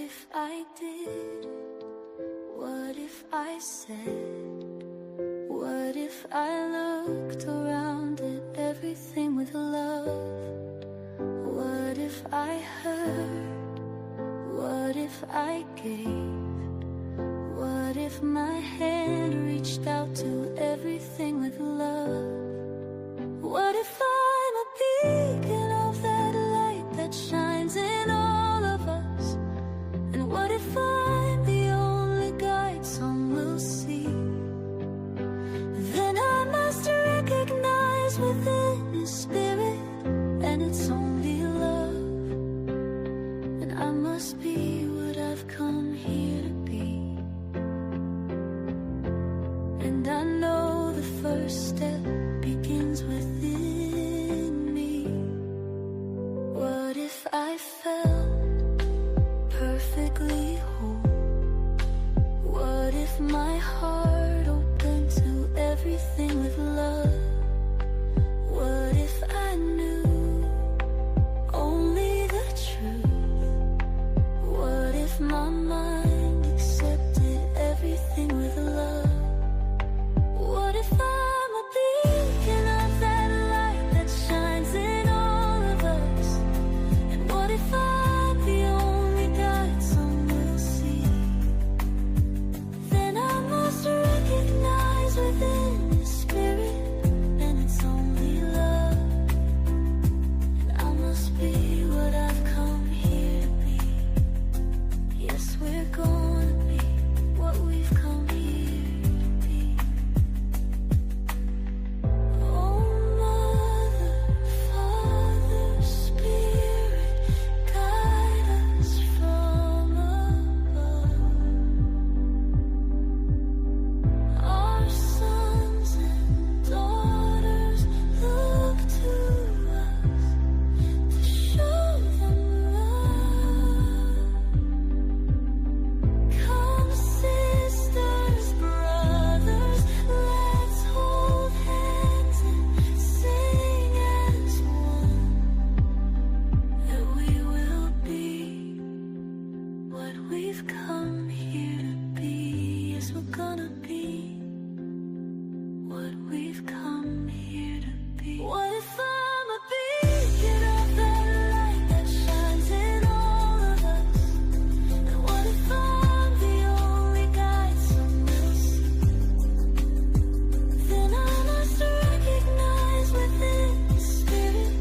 if I did? What if I said? What if I looked around at everything with love? What if I heard? What if I gave? What if my hand reached out to everything with love? What if I'm a beacon of that light that shines in all of us? And what if I'm the only guide some will see? Then I must recognize within His Spirit, and it's only love. And I must be what I've come here to be. And I know the first step begins within me. What if I felt perfectly whole? What if my heart opened to everything with love? What if I knew only the truth? What if my mind accepted everything with love? What if I'm a beacon of that light that shines in all of us? And what if I'm the only guide some will see? Then I must recognize within His Spirit, and it's only love. And I must be what I've come here to be. Yes, we're gonna be what we've come here to be. Oh, Mother, Father, Spirit, guide us from above. Our sons and daughters look to us to show them love. Come, sisters, brothers, let's hold hands and sing as one, that we will be what we've come here to be. Yes, we're gonna be what we've come here to be. What if I'm a beacon of that light that shines in all of us? And what if I'm the only guide some will see? Then I must recognize within His Spirit,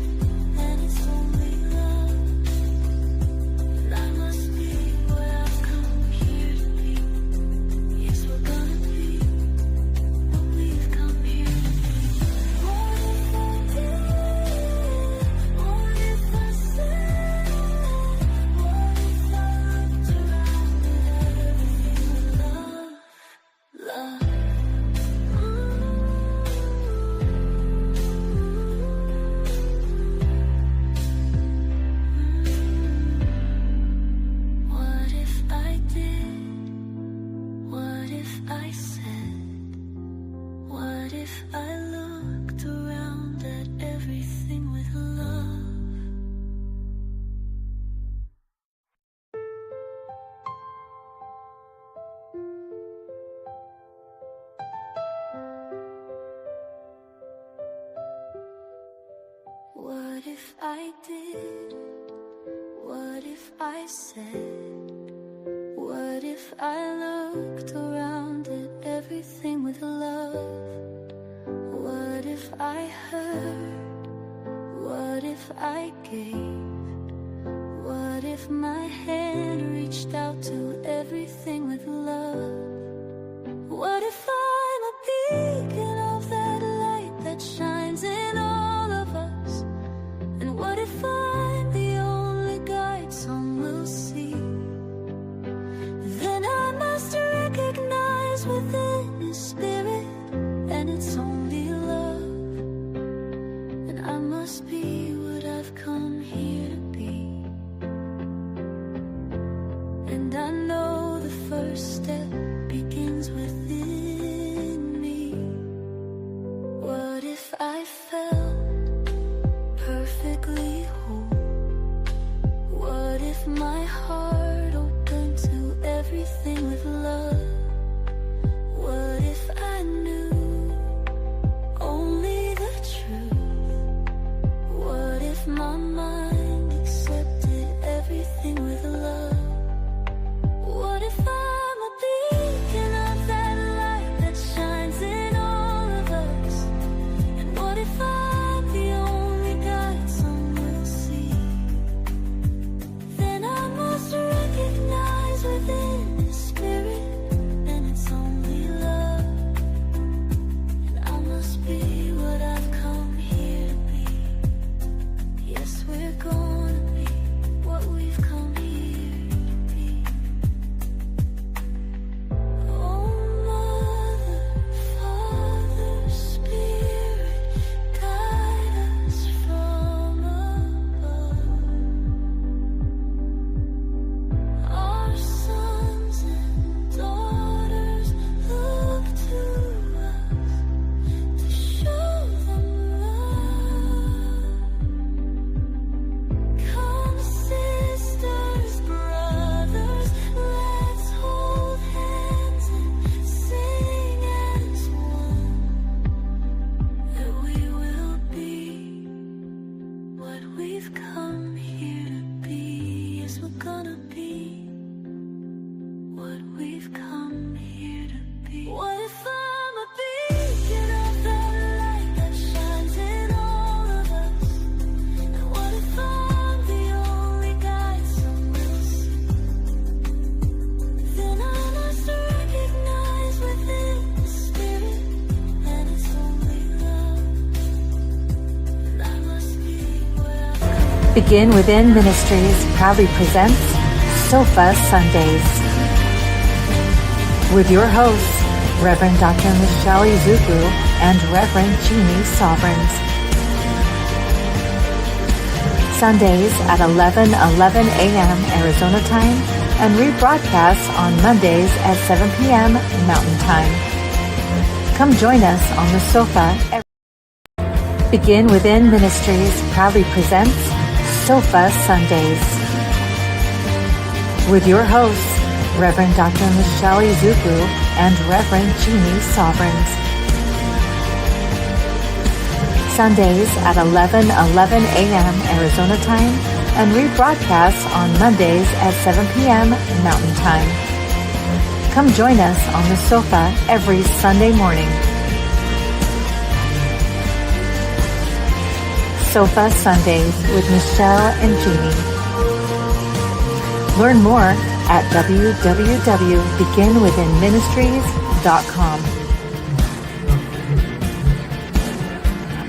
and it's only love. And I must be what I've come here to be. Yes, we're gonna be what we've come here to be. What if I did? What if I said? What if I looked around at everything with love? Love. What if I did? What if I said? What if I looked around at everything with love? What if I did? What if I said? What if I looked around at everything with love? What if I heard? What if I gave? What if my hand reached out to everything with love? What if I'm a beacon of that light that shines in all of us? And what if I'm the only guide some will see? Then I must recognize within His Spirit, and it's only love. And I must be what I've come here to be. And I know the first step begins within me. What if I felt perfectly whole? What if my heart opened everything with love. What if I knew only the truth? What if my mind accepted everything with love? What if I'm a beacon of that light that shines in all of us? And what if I'm the only guide some will see? Then I must recognize within the spirit, and it's only love. And I must be what I've come here to be. Yes, we're gonna be what we've come here to be. Oh, Mother, Father, Spirit, guide us from above. Our sons and daughters look to us to show them love. Come, sisters, brothers, let's hold hands and sing as one, that we will be what we've come here to be. Yes, we're gonna be what we've come here to be. What if I'm a beacon of that light that shines in all of us? And what if I'm the only guide some will see? Then I must recognize within the spirit, and it's only love. And I must be where I've come. Begin Within Ministries proudly presents Sofa Sundays with your hosts, Reverend Dr. Michelle Izuku and Reverend Jeannie Sovereigns. Sundays at 11:11 a.m. Arizona time and rebroadcasts on Mondays at 7 p.m. Mountain Time. Come join us on the sofa. Begin Within Ministries proudly presents Sofa Sundays with your hosts, Reverend Dr. Michelle Izuku and Reverend Jeannie Sovereigns. Sundays at 11:11 a.m. Arizona time and rebroadcasts on Mondays at 7 p.m. Mountain Time. Come join us on the sofa every Sunday morning. Sofa Sundays with Michelle and Jeannie. Learn more at www.beginwithinministries.com.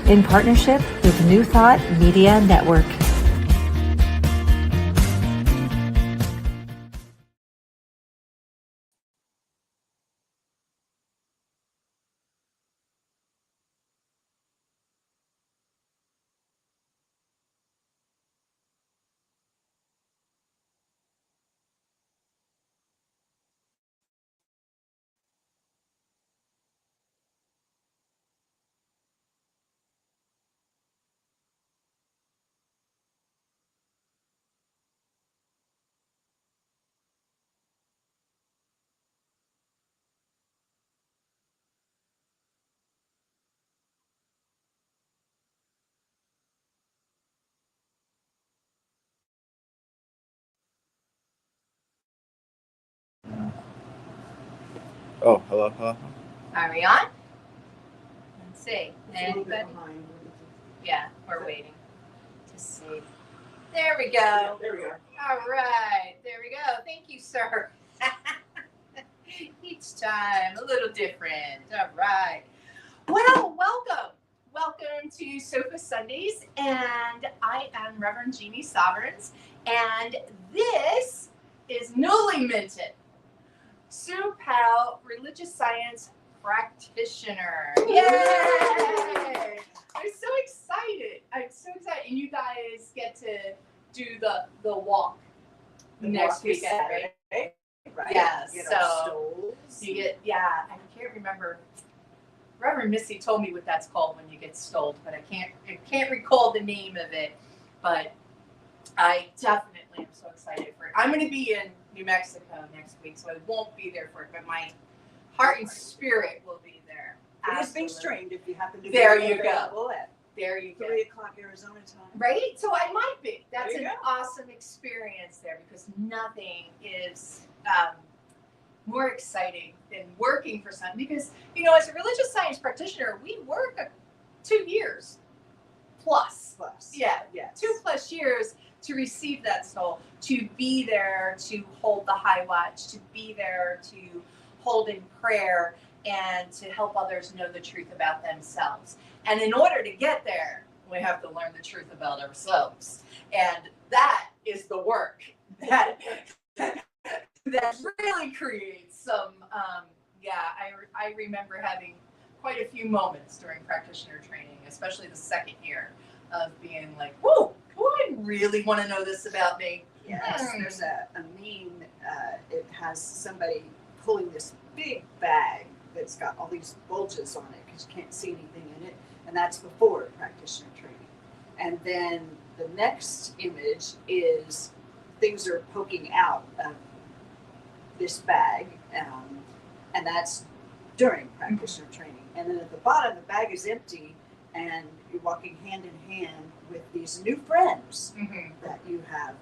In partnership with New Thought Media Network. Oh, hello, hello. Are we on? Let's see. Anybody? Yeah, we're waiting to see. There we go. There we go. All right. There we go. Thank you, sir. Each time a little different. All right. Well, welcome. Welcome to Sofa Sundays. And I am Reverend Jeannie Sovereigns. And this is newly minted Sue Powell, religious science practitioner. Yay! I'm so excited. And you guys get to do the walk next week, Saturday, right? Yeah, You know, so stoles. you get, I can't remember. Reverend Missy told me what that's called when you get stoled, but I can't recall the name of it. But I definitely am so excited for it. I'm going to be in New Mexico next week, so I won't be there for it, but my heart and spirit will be there. It is being streamed if you happen to be There you available go. at There you go. 3 o'clock Arizona time. Right? So I might be. That's There an you awesome experience there, because nothing is more exciting than working for something. Because, you know, as a religious science practitioner, we work 2 years plus. Yeah. Yes. 2+ years to receive that soul, to be there, to hold the high watch, to be there, to hold in prayer, and to help others know the truth about themselves. And in order to get there, we have to learn the truth about ourselves. And that is the work that really creates some, I remember having quite a few moments during practitioner training, especially the second year, of being like, whoa, do I really want to know this about me? Yes, there's a meme. It has somebody pulling this big bag that's got all these bulges on it because you can't see anything in it, and that's before practitioner training. And then the next image is things are poking out of this bag, and that's during practitioner training. And then at the bottom, the bag is empty, and you're walking hand in hand with these new friends that you have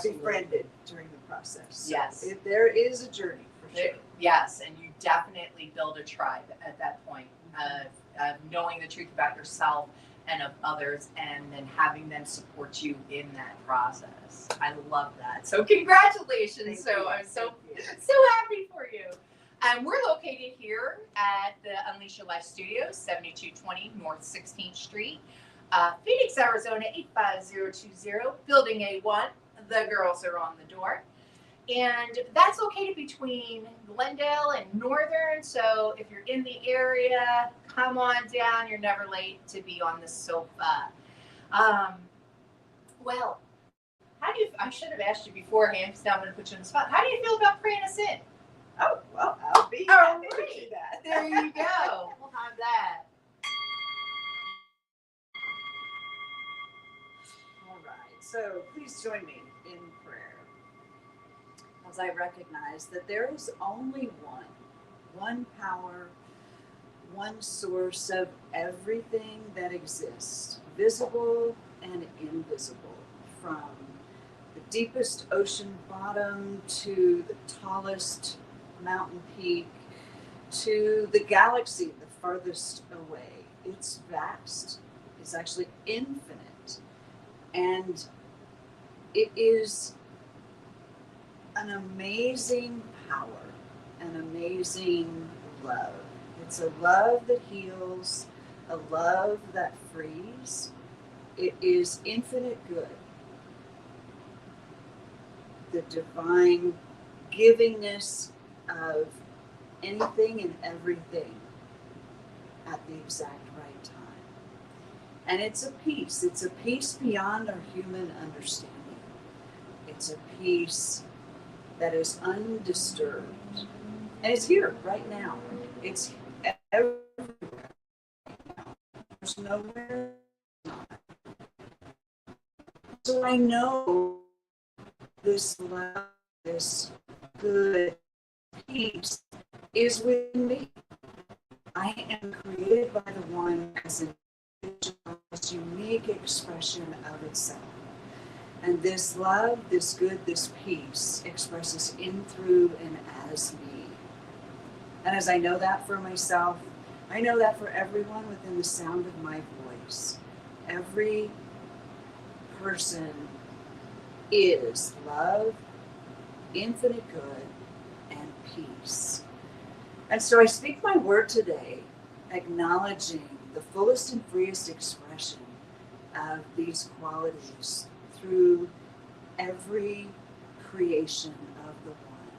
befriended during the process. Yes. So there is a journey for sure. Yes, and you definitely build a tribe at that point of knowing the truth about yourself and of others, and then having them support you in that process. I love that. So congratulations. I'm so happy for you. We're located here at the Unleash Your Life Studios, 7220 North 16th Street, Phoenix, Arizona, 85020, Building A1. The girls are on the door. And that's located between Glendale and Northern. So if you're in the area, come on down. You're never late to be on the sofa. Well, I should have asked you beforehand, because now I'm going to put you on the spot. How do you feel about praying us in? Oh, well, I'll be happy to do that. There you go. We'll have that. All right, so please join me in prayer as I recognize that there is only one power, one source of everything that exists, visible and invisible, from the deepest ocean bottom to the tallest mountain peak to the galaxy the farthest away. It's vast. It's actually infinite. And it is an amazing power, an amazing love. It's a love that heals, a love that frees. It is infinite good. The divine givingness of anything and everything at the exact right time. And it's a peace beyond our human understanding. It's a peace that is undisturbed. And it's here right now. It's everywhere right now. There's nowhere not. So I know this love, this good peace is within me. I am created by the one as an individual, unique expression of itself. And this love, this good, this peace expresses in, through, and as me. And as I know that for myself, I know that for everyone within the sound of my voice. Every person is love, infinite good, and peace. And so I speak my word today, acknowledging the fullest and freest expression of these qualities through every creation of the one.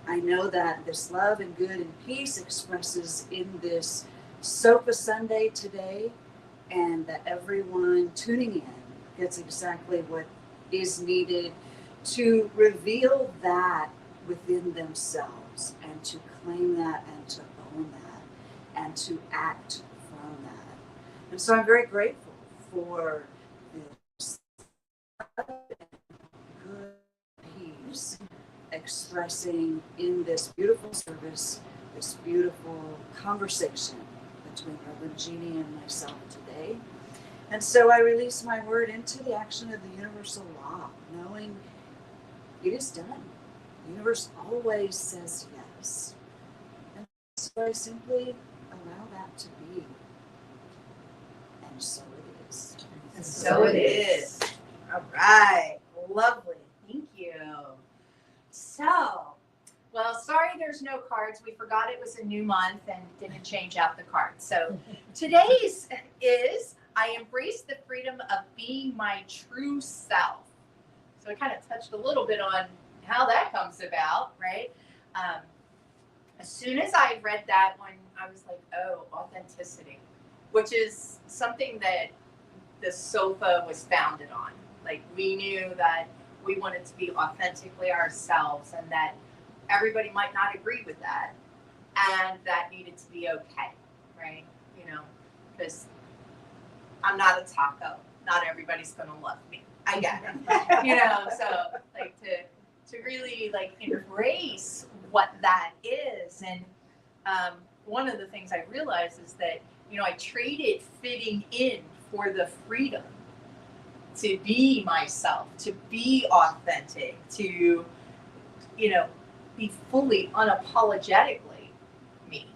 I know that this love and good and peace expresses in this Sofa Sunday today, and that everyone tuning in gets exactly what is needed to reveal that within themselves, and to claim that, and to own that, and to act from that. And so I'm very grateful for this good peace expressing in this beautiful service, this beautiful conversation between Reverend Jeannie and myself today. And so I release my word into the action of the universal law, knowing it is done. The universe always says yes. And so I simply allow that to be. And so it is. And so it is. All right. Lovely. Thank you. So, well, sorry there's no cards. We forgot it was a new month and didn't change out the cards. So today's is I embrace the freedom of being my true self. So I kind of touched a little bit on how that comes about, right? As soon as I read that one, I was like, oh, authenticity, which is something that the sofa was founded on. Like, we knew that we wanted to be authentically ourselves and that everybody might not agree with that, and that needed to be okay, right? You know, because I'm not a taco. Not everybody's going to love me. I get it. You know, so like to really like embrace what that is. And one of the things I realized is that, you know, I traded fitting in for the freedom to be myself, to be authentic, to, you know, be fully unapologetically me.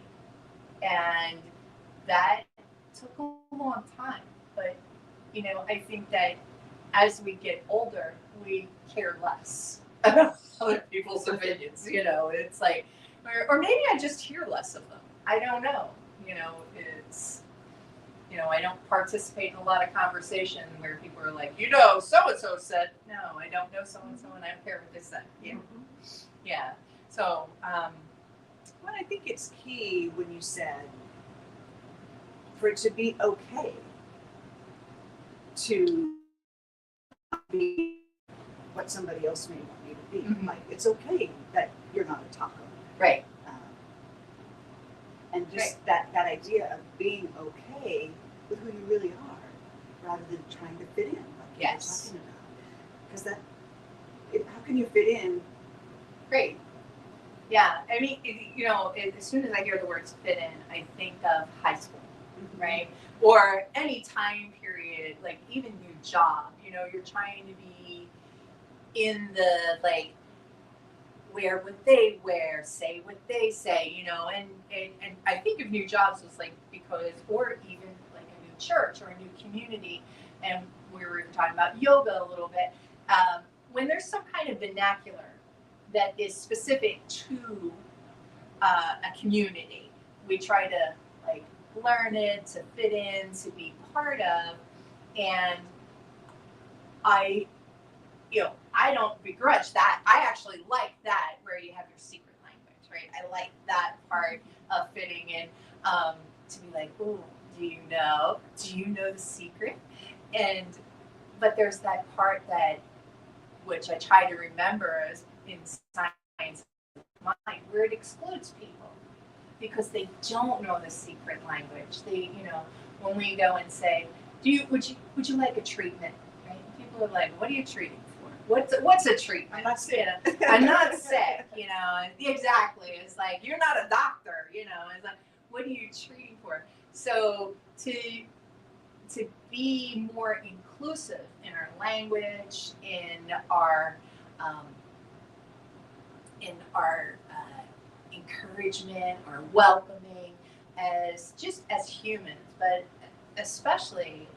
And that took a long time. But, you know, I think that as we get older, we care less about other people's opinions. You know, it's like, or maybe I just hear less of them. I don't know. You know, it's, you know, I don't participate in a lot of conversation where people are like, you know, so-and-so said. No, I don't know so-and-so, and I don't care what they said. Yeah. Yeah. So, well, I think it's key when you said for it to be okay to be what somebody else may want you to be. Mhm. Like, it's okay that you're not a taco. right. And just that idea of being okay with who you really are, rather than trying to fit in, like you were talking about. Because how can you fit in? Great. Yeah. I mean, you know, as soon as I hear the words fit in, I think of high school, right? Or any time period, like even new job, you know, you're trying to be in the, like, wear what they wear, say what they say, you know, and I think of new jobs as like, because, or even like a new church or a new community, and we were even talking about yoga a little bit, when there's some kind of vernacular that is specific to a community, we try to like learn it, to fit in, to be part of, and I don't begrudge that. I actually like that, where you have your secret language, right? I like that part of fitting in, to be like, oh, do you know the secret? But there's that part that, which I try to remember as in science of mind, where it excludes people because they don't know the secret language. They, you know, when we go and say, would you like a treatment? Right? People are like, what are you treating for? What's a treatment? I'm not sick. I'm not sick, you know. Exactly. It's like, you're not a doctor, you know. It's like, what are you treating for? So to be more inclusive in our language, in our encouragement, our welcoming, as humans, but especially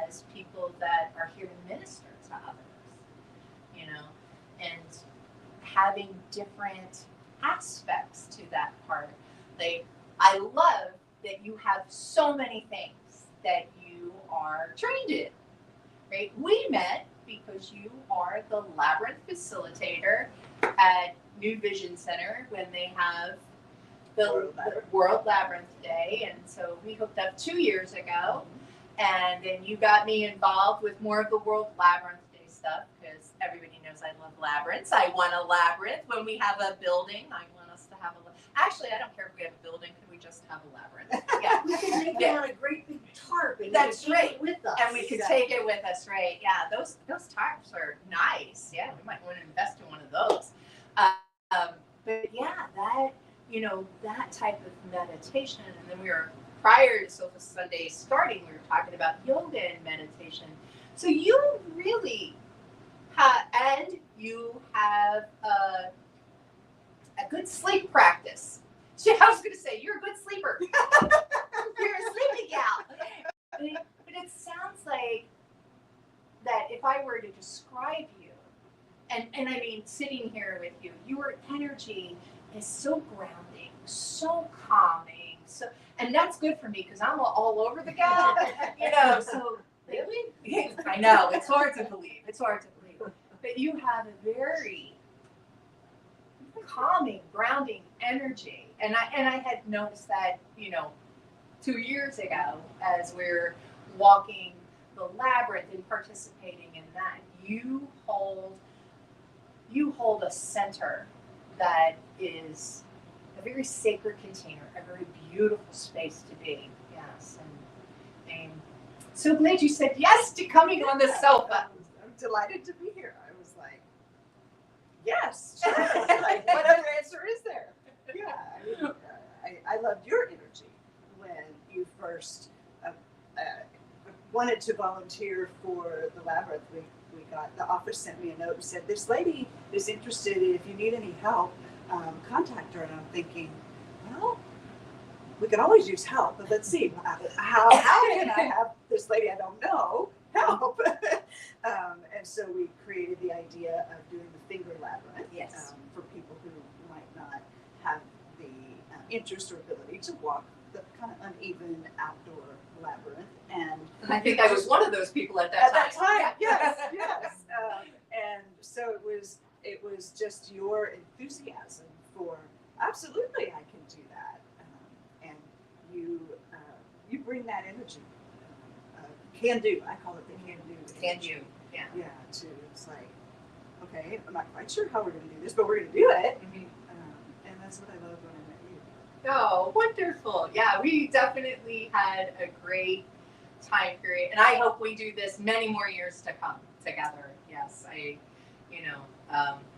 as people that are here to minister to others. You know, and having different aspects to that part. Like, I love that you have so many things that you are trained in, right? We met because you are the Labyrinth facilitator at New Vision Center when they have the World Labyrinth Day, and so we hooked up 2 years ago, and then you got me involved with more of the World Labyrinth stuff, because everybody knows I love labyrinths. I want a labyrinth. When we have a building, I want us to have actually, I don't care if we have a building. Can we just have a labyrinth? Yeah. We can make it on a great big tarp and That's right. it with us. And we could take it with us, right? Yeah, those tarps are nice. Yeah, we might want to invest in one of those. you know, that type of meditation. And then prior to Sofa Sunday starting, we were talking about yoga and meditation. So you really have a good sleep practice. I was going to say, you're a good sleeper. You're a sleepy gal. But it sounds like that if I were to describe you, and I mean, sitting here with you, your energy is so grounding, so calming. And that's good for me because I'm all over the gal, you know. So really, I know it's hard to believe. But you have a very calming, grounding energy, and I had noticed that, you know, 2 years ago as we're walking the labyrinth and participating in that. You hold a center that is a very sacred container, a very beautiful space to be. Yes, and I'm so glad you said yes to coming on the sofa. I'm delighted to be here. I was like, yes, sure. Like, what other answer is there? Yeah, I mean, I loved your energy when you first wanted to volunteer for the labyrinth. We got, the office sent me a note and said, this lady is interested. If you need any help, contact her. And I'm thinking, well, we can always use help, but let's see, how can I have this lady I don't know help? And so we created the idea of doing the finger labyrinth. Yes. For people who might not have the interest or ability to walk the kind of uneven outdoor labyrinth. And I think I was one of those people at that time. Yes. And so it was just your enthusiasm for absolutely I can do that, and you bring that energy. Can do. I call it the can do. Can do. Yeah. Yeah. It's like, okay, I'm not quite sure how we're going to do this, but we're going to do it. Mm-hmm. And that's what I love when I met you. Oh, wonderful. Yeah, we definitely had a great time period. And I hope we do this many more years to come together. Yes,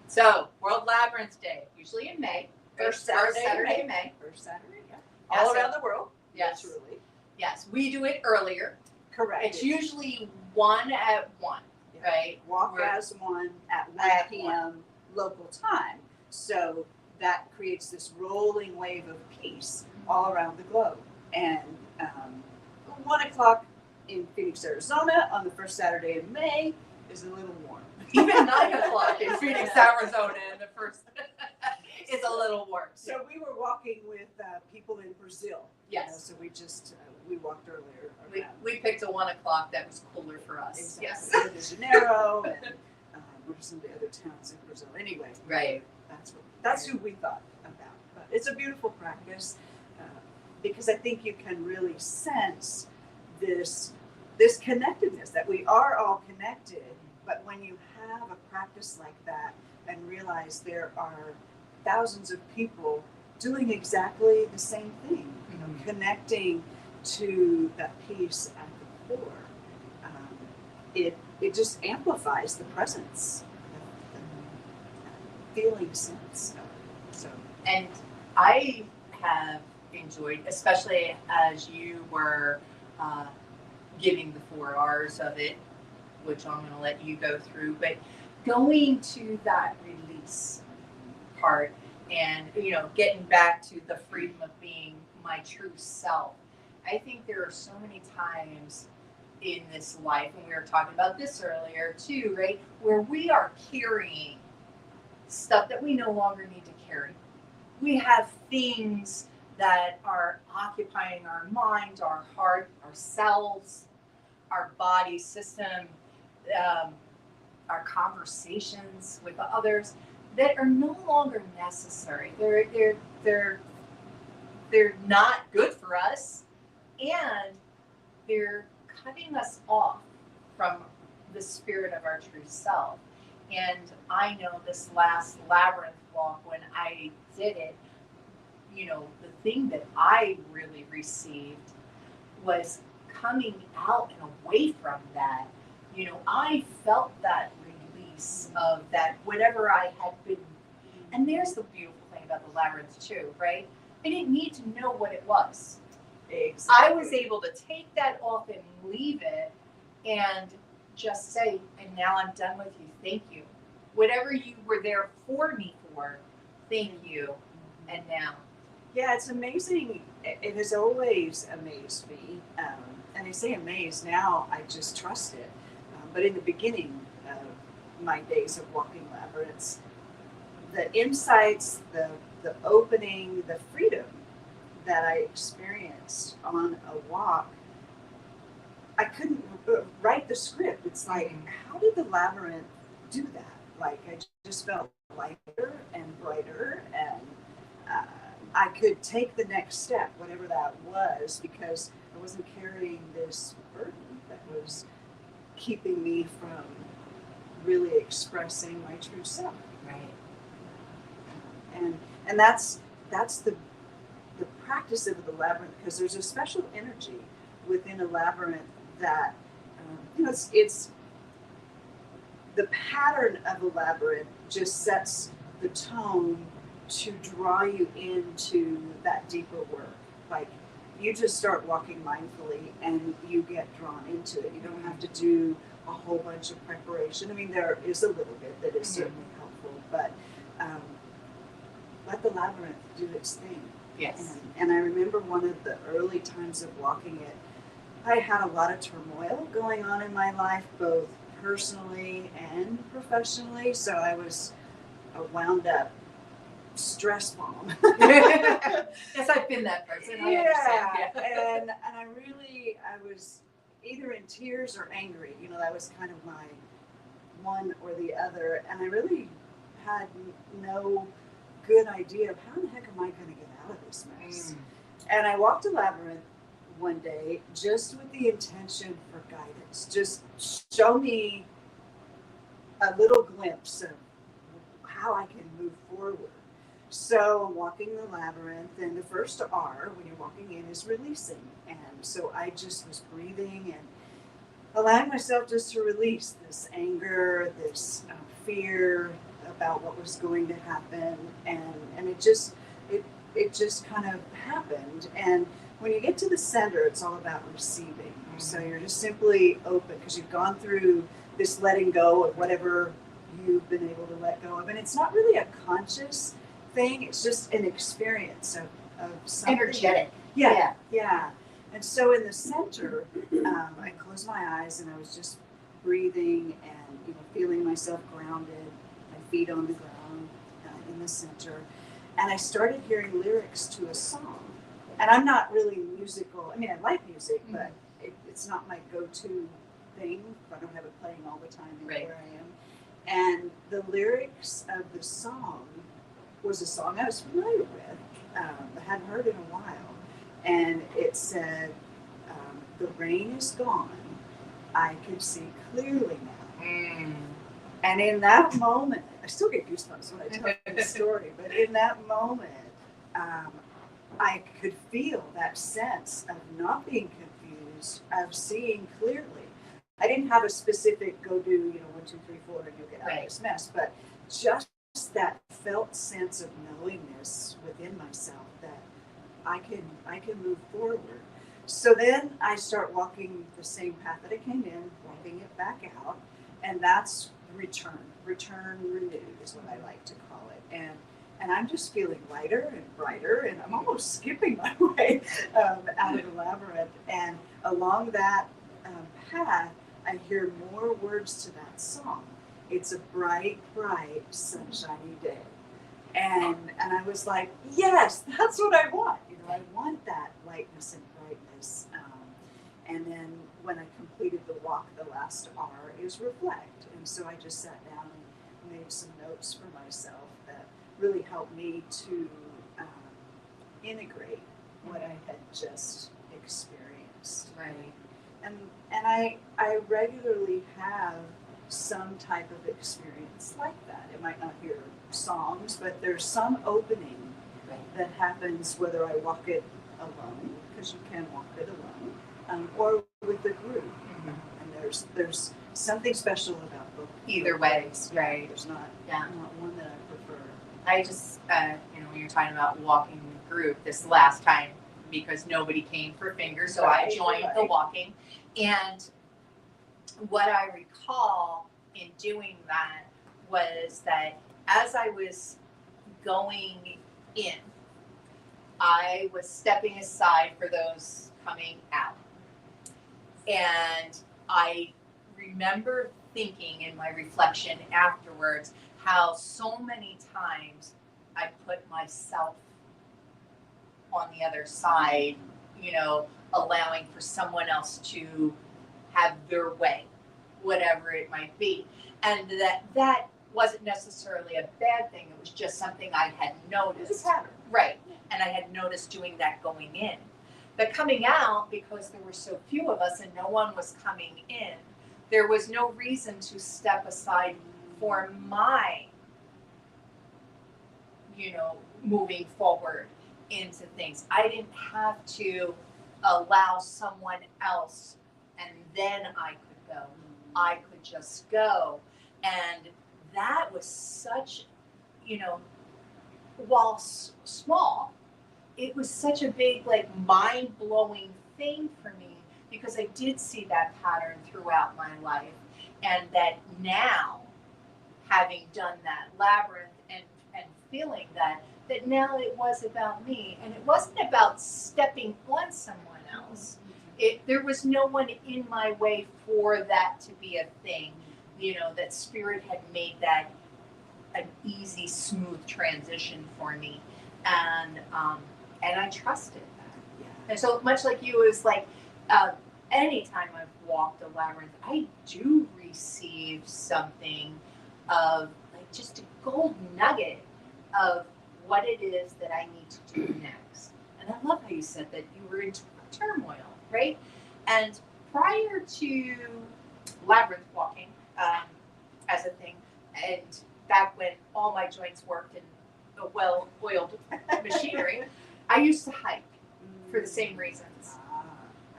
so World Labyrinth Day, usually in May. First Saturday in May. First Saturday, yeah. Yeah, All so- around the world. Yes. Literally. Yes, we do it earlier. Correct. It's usually 1 at 1, right? Walk We're- as one at 1 At p.m. local time. So that creates this rolling wave of peace all around the globe. And 1 o'clock in Phoenix, Arizona on the first Saturday in May is a little warm. Even 9 o'clock in Phoenix, Arizona, and the first is a little warm. So we were walking with people in Brazil. Yes. So we just, we walked earlier. We picked a 1 o'clock that was cooler for us. Exactly. Yes. Rio de Janeiro and what are some of the other towns in Brazil? Anyway, Right. That's who we thought about. But it's a beautiful practice because I think you can really sense this connectedness, that we are all connected. But when you have a practice like that and realize there are thousands of people doing exactly the same thing, connecting to that peace at the core, it just amplifies the presence, the feeling sense. And I have enjoyed, especially as you were giving the 4 hours of it, which I'm going to let you go through, but going to that release part and, getting back to the freedom of being my true self. I think there are so many times in this life, and we were talking about this earlier too, right, where we are carrying stuff that we no longer need to carry. We have things that are occupying our mind, our heart, our cells, our body system, our conversations with others that are no longer necessary. They're not good for us, and they're cutting us off from the spirit of our true self. And I know this last labyrinth walk, when I did it, the thing that I really received was coming out and away from that. I felt that release of that, whatever I had been And there's the beautiful thing about the labyrinth too, right? I didn't need to know what it was. Exactly. I was able to take that off and leave it and just say, and now I'm done with you. Thank you. Whatever you were there for me for, thank you. And now. Yeah, it's amazing. It has always amazed me. And I say amazed now, I just trust it. But in the beginning of my days of walking labyrinths, the insights, the opening, the freedom that I experienced on a walk, I couldn't write the script. It's like, how did the labyrinth do that? Like, I just felt lighter and brighter, and I could take the next step, whatever that was, because I wasn't carrying this burden that was keeping me from really expressing my true self. Right. And that's the practice of the labyrinth, because there's a special energy within a labyrinth that it's the pattern of a labyrinth just sets the tone to draw you into that deeper work. Like, you just start walking mindfully and you get drawn into it. You don't have to do a whole bunch of preparation. I mean, there is a little bit that is certainly helpful, but let the labyrinth do its thing. Yes. And I remember one of the early times of walking it, I had a lot of turmoil going on in my life, both personally and professionally. So I was a wound up stress bomb. Yes, I've been that person. I understand. Yeah. And I was either in tears or angry. That was kind of my one or the other. And I really had no good idea of how the heck am I going to get out of this mess. And I walked a labyrinth one day just with the intention for guidance. Just show me a little glimpse of how I can move forward. So I'm walking the labyrinth, and the first R when you're walking in is releasing. And so I just was breathing and allowing myself just to release this anger, this fear about what was going to happen. And it just kind of happened. And when you get to the center, it's all about receiving. So you're just simply open because you've gone through this letting go of whatever you've been able to let go of. And it's not really a conscious thing. It's just an experience of something. Energetic. Yeah. And so in the center, I closed my eyes and I was just breathing and feeling myself grounded, my feet on the ground in the center. And I started hearing lyrics to a song. And I'm not really musical. I mean, I like music, but it's not my go-to thing. I don't have it playing all the time where I am. And the lyrics of the song was a song I was familiar with. I hadn't heard in a while. And it said, the rain is gone. I can see clearly now. And in that moment, I still get goosebumps when I tell the story, but in that moment, I could feel that sense of not being confused, of seeing clearly. I didn't have a specific go do, 1, 2, 3, 4, and you'll get out of this mess, but just that felt sense of knowingness within myself that I can move forward. So then I start walking the same path that I came in, walking it back out, and that's return renewed is what I like to call it. And I'm just feeling lighter and brighter, and I'm almost skipping my way out of the labyrinth. And along that path, I hear more words to that song. It's a bright, bright, sunshiny day. And I was like, yes, that's what I want. I want that lightness and brightness. And then when I completed the walk, the last R is reflect. And so I just sat down and made some notes for myself that really helped me to integrate what I had just experienced. Right. And I regularly have some type of experience like that. It might not hear songs, but there's some opening that happens whether I walk it alone, because you can walk it alone, or with a group. And there's something special about both. Either way, right? There's not one that I prefer. I just, when you're talking about walking the group this last time, because nobody came for fingers, so I joined the walking. And what I recall in doing that was that as I was going in, I was stepping aside for those coming out. And I remember thinking in my reflection afterwards how so many times I put myself on the other side, allowing for someone else to have their way, whatever it might be. And that wasn't necessarily a bad thing. It was just something I had noticed. It's a pattern. Right. And I had noticed doing that going in. But coming out, because there were so few of us and no one was coming in, there was no reason to step aside for my, moving forward into things. I didn't have to allow someone else and then I could go. I could just go. And that was such, while small, it was such a big, mind-blowing thing for me, because I did see that pattern throughout my life. And that now, having done that labyrinth and feeling that now it was about me, and it wasn't about stepping on someone else. There was no one in my way for that to be a thing. That Spirit had made that an easy, smooth transition for me, and I trusted that. Yeah. And so much like you, is like anytime I've walked a labyrinth, I do receive something of just a gold nugget of what it is that I need to do next. And I love how you said that you were in turmoil, right? And prior to labyrinth walking as a thing, and back when all my joints worked in a well-oiled machinery, I used to hike for the same reasons.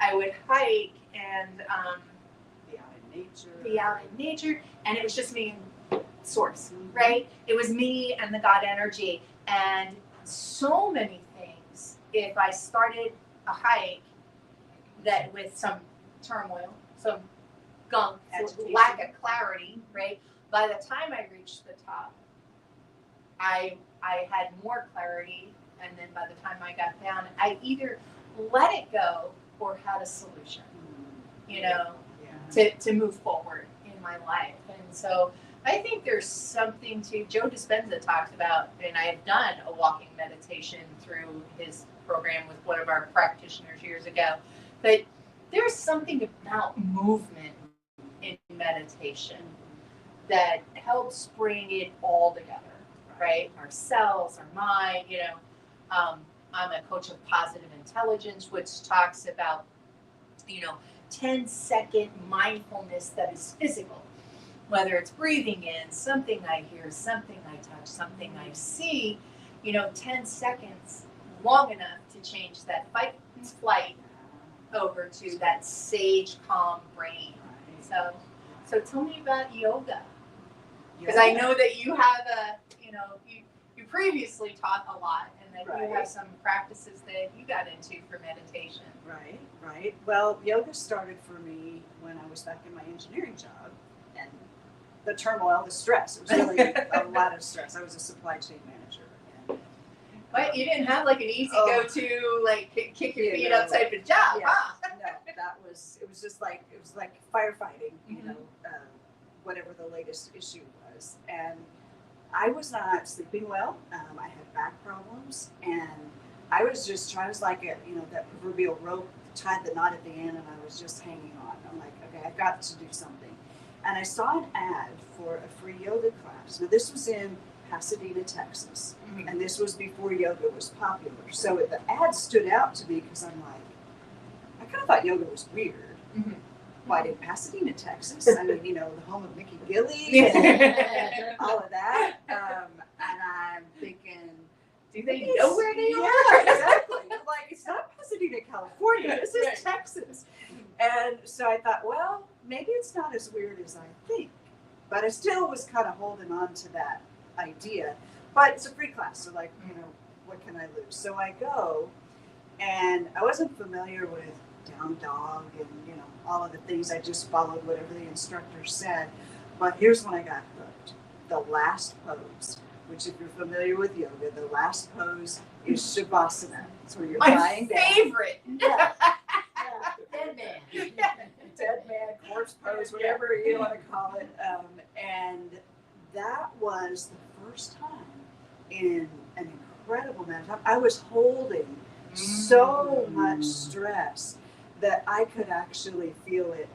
I would hike and be out in nature, and it was just me and source, right? It was me and the God energy. And so many things, if I started a hike that with some turmoil, some gunk, lack of clarity, right? By the time I reached the top, I had more clarity, and then by the time I got down, I either let it go or had a solution, to move forward in my life. And so I think there's something to, Joe Dispenza talks about, and I have done a walking meditation through his program with one of our practitioners years ago, but there's something about movement in meditation that helps bring it all together, right? Our cells, our mind, I'm a coach of positive intelligence, which talks about, 10-second mindfulness that is physical. Whether it's breathing in, something I hear, something I touch, something I see, 10 seconds, long enough to change that fight and flight over to that sage, calm brain. So tell me about yoga. Because I know that you have you previously taught a lot, and that you have some practices that you got into for meditation. Right. Well, yoga started for me when I was back in my engineering job, and the turmoil, the stress. It was really a lot of stress. I was a supply chain manager. But you didn't have an easy go-to, kick your feet upside the job, huh? No, it was just like firefighting, whatever the latest issue was. And I was not sleeping well. I had back problems, and I was just trying, that proverbial rope tied the knot at the end, and I was just hanging on. I'm like, okay, I've got to do something. And I saw an ad for a free yoga class. Now, this was in Pasadena, Texas, and this was before yoga was popular. So the ad stood out to me because I'm like, I kind of thought yoga was weird. Why in Pasadena, Texas? I mean, the home of Mickey Gilley and all of that. And I'm thinking, do they know where they are? Yeah, exactly. It's not Pasadena, California. This is Texas. And so I thought, well, maybe it's not as weird as I think. But I still was kind of holding on to that idea. but it's a free class, so like, you know, what can I lose? So I go, and I wasn't familiar with down dog and, you know, all of the things. I just followed whatever the instructor said. But here's when I got hooked. The last pose, which if you're familiar with yoga, the last pose is Shavasana. It's where you're lying down. My favorite. Yeah. Dead man. Dead man, corpse pose, whatever you want to call it. And that was the first time in an incredible amount of time. I was holding so much stress that I could actually feel it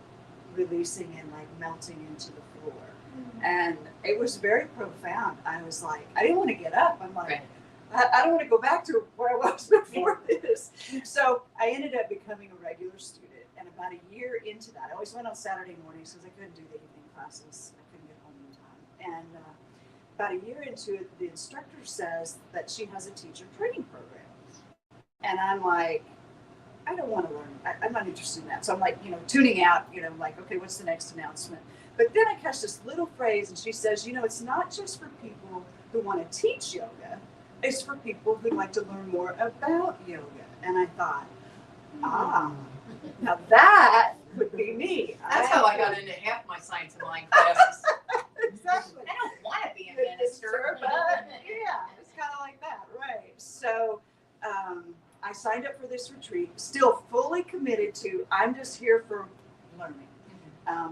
releasing and like melting into the floor. And it was very profound. I was like, I didn't want to get up. I'm like, I don't want to go back to where I was before this. So I ended up becoming a regular student. And about a year into that, I always went on Saturday mornings because I couldn't do the evening classes. I couldn't get home in time. And about a year into it, the instructor says that she has a teacher training program. And I'm like, I don't want to learn. I'm not interested in that. So I'm like, you know, tuning out, you know, like, okay, what's the next announcement? But then I catch this little phrase and she says, you know, it's not just for people who want to teach yoga. It's for people who like to learn more about yoga. And I thought, now that would be me. That's how I got into half my science of mind classes. Exactly. I don't want to be a minister, but yeah, it's kind of like that, right? So I signed up for this retreat, still fully committed to, I'm just here for learning.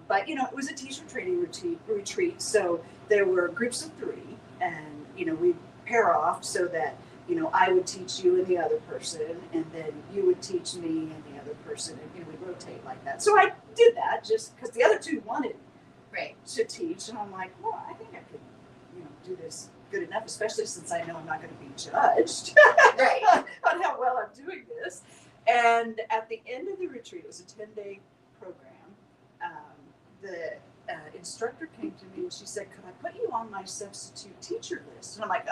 But, you know, it was a teacher training retreat, so there were groups of 3, and, you know, we pair off so that, you know, I would teach you and the other person, and then you would teach me and the other person, and, you know, we'd rotate like that. So I did that just because the other 2 wanted to teach, and I'm like, well, I think I could, you know, do this good enough, especially since I know I'm not going to be judged on how well I'm doing this. And at the end of the retreat, it was a 10-day program. The instructor came to me and she said, could I put you on my substitute teacher list? And I'm like,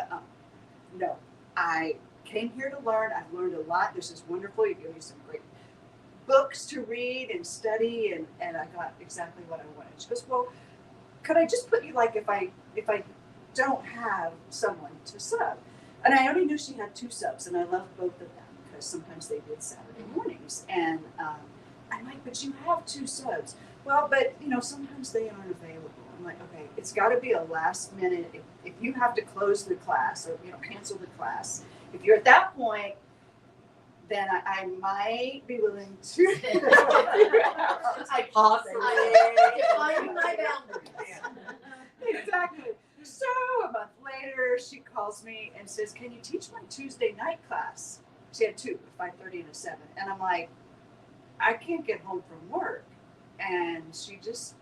no, I came here to learn. I've learned a lot. This is wonderful. You gave me some great books to read and study, and I got exactly what I wanted. She goes, well, could I just put you like if I don't have someone to sub? And I only knew she had 2 subs, and I loved both of them because sometimes they did Saturday mornings. And I'm like, but you have 2 subs. Well, but, you know, sometimes they aren't available. I'm like, okay, it's got to be a last minute. If you have to close the class or, you know, cancel the class, if you're at that point, then I might be willing to I possibly define my boundaries. Exactly. So a month later, she calls me and says, can you teach my Tuesday night class? She had 2, 5:30 and a 7. And I'm like, I can't get home from work. And she just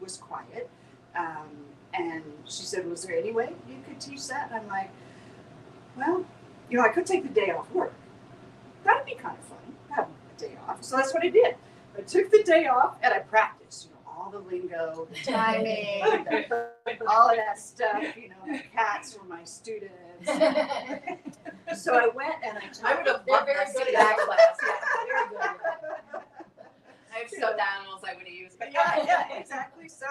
was quiet. And she said, was there any way you could teach that? And I'm like, well, you know, I could take the day off work. That'd be kind of fun, have a day off. So that's what I did. I took the day off and I practiced, you know, all the lingo, the timing, all of that stuff. You know, the cats were my students. So I went and I would have loved to see that class. Yeah, very good. I have stuffed animals I would have used. But yeah, exactly. So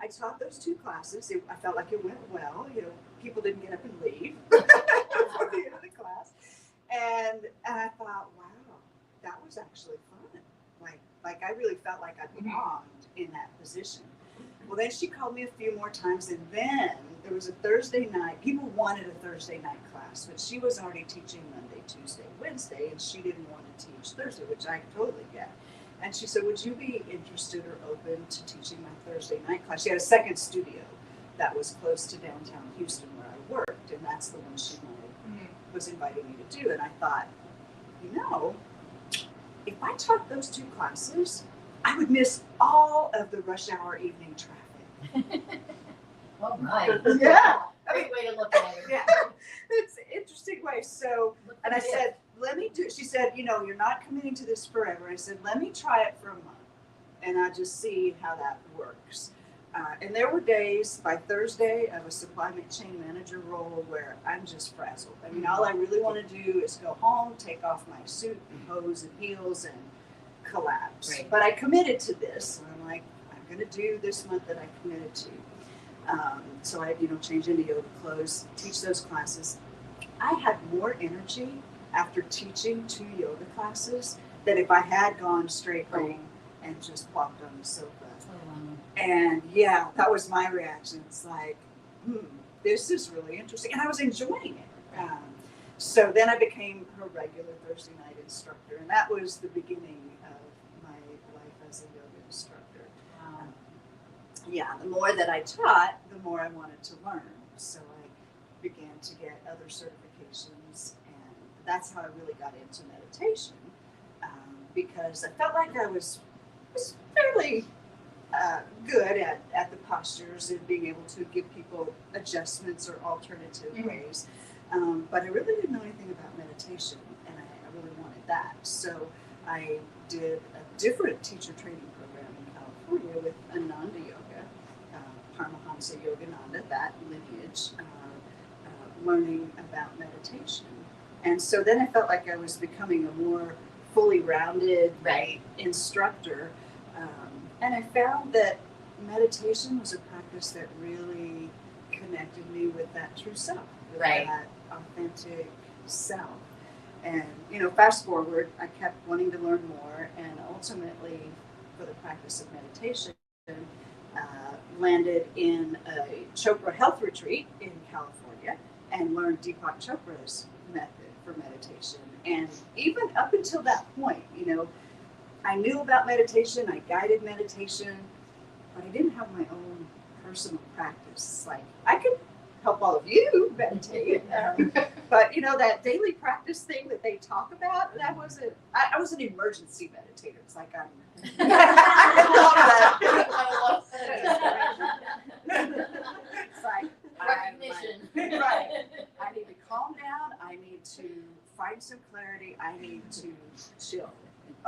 I taught those 2 classes. I felt like it went well. You know, people didn't get up and leave before the end of the class. And I thought, wow, that was actually fun. Like I really felt like I belonged in that position. Well, then she called me a few more times, and then there was a Thursday night. People wanted a Thursday night class, but she was already teaching Monday, Tuesday, Wednesday, and she didn't want to teach Thursday, which I totally get. And she said, would you be interested or open to teaching my Thursday night class? She had a second studio that was close to downtown Houston where I worked, and that's the one she was inviting me to do. And I thought, you know, if I taught those 2 classes, I would miss all of the rush hour evening traffic. All right. Yeah. Great way to look at it. Yeah. It's an interesting way. So, and I said, let me do, she said, you know, you're not committing to this forever. I said, let me try it for a month and I'll just see how that works. And there were days by Thursday of a supply chain manager role where I'm just frazzled. I mean, all I really want to do is go home, take off my suit and hose and heels and collapse. Right. But I committed to this. And I'm like, I'm going to do this month that I committed to. So I'd, change into yoga clothes, teach those classes. I had more energy after teaching 2 yoga classes than if I had gone straight home and just plopped on the sofa. And yeah, that was my reaction. It's like, this is really interesting. And I was enjoying it. So then I became her regular Thursday night instructor. And that was the beginning of my life as a yoga instructor. The more that I taught, the more I wanted to learn. So I began to get other certifications. And that's how I really got into meditation. Because I felt like I was fairly good at the postures and being able to give people adjustments or alternative ways. But I really didn't know anything about meditation, and I really wanted that. So I did a different teacher training program in California with Ananda Yoga, Paramahansa Yogananda, that lineage, learning about meditation. And so then I felt like I was becoming a more fully rounded instructor. And I found that meditation was a practice that really connected me with that true self, with that authentic self. And, fast forward, I kept wanting to learn more, and ultimately, for the practice of meditation, landed in a Chopra health retreat in California and learned Deepak Chopra's method for meditation. And even up until that point, I knew about meditation, I guided meditation, but I didn't have my own personal practice. Like, I could help all of you meditate, but that daily practice thing that they talk about, that wasn't, I was an emergency meditator. It's like, I love that. I love that. It's like, Recognition. Right. I need to calm down, I need to find some clarity, I need to chill.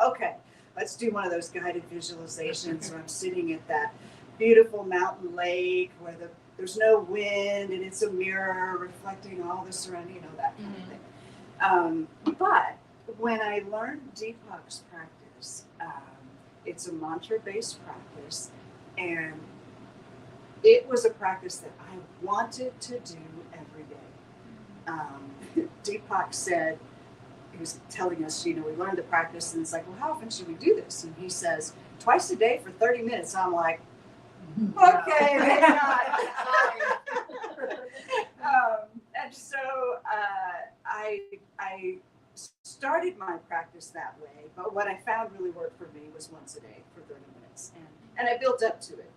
Okay. Let's do one of those guided visualizations where I'm sitting at that beautiful mountain lake where there's no wind and it's a mirror reflecting all the surrounding, that kind of thing. But when I learned Deepak's practice, it's a mantra-based practice, and it was a practice that I wanted to do every day. Deepak said, he was telling us, we learned the practice, and it's like, well, how often should we do this? And he says, twice a day for 30 minutes. I'm like, okay, maybe not. And so I started my practice that way, but what I found really worked for me was once a day for 30 minutes. And I built up to it,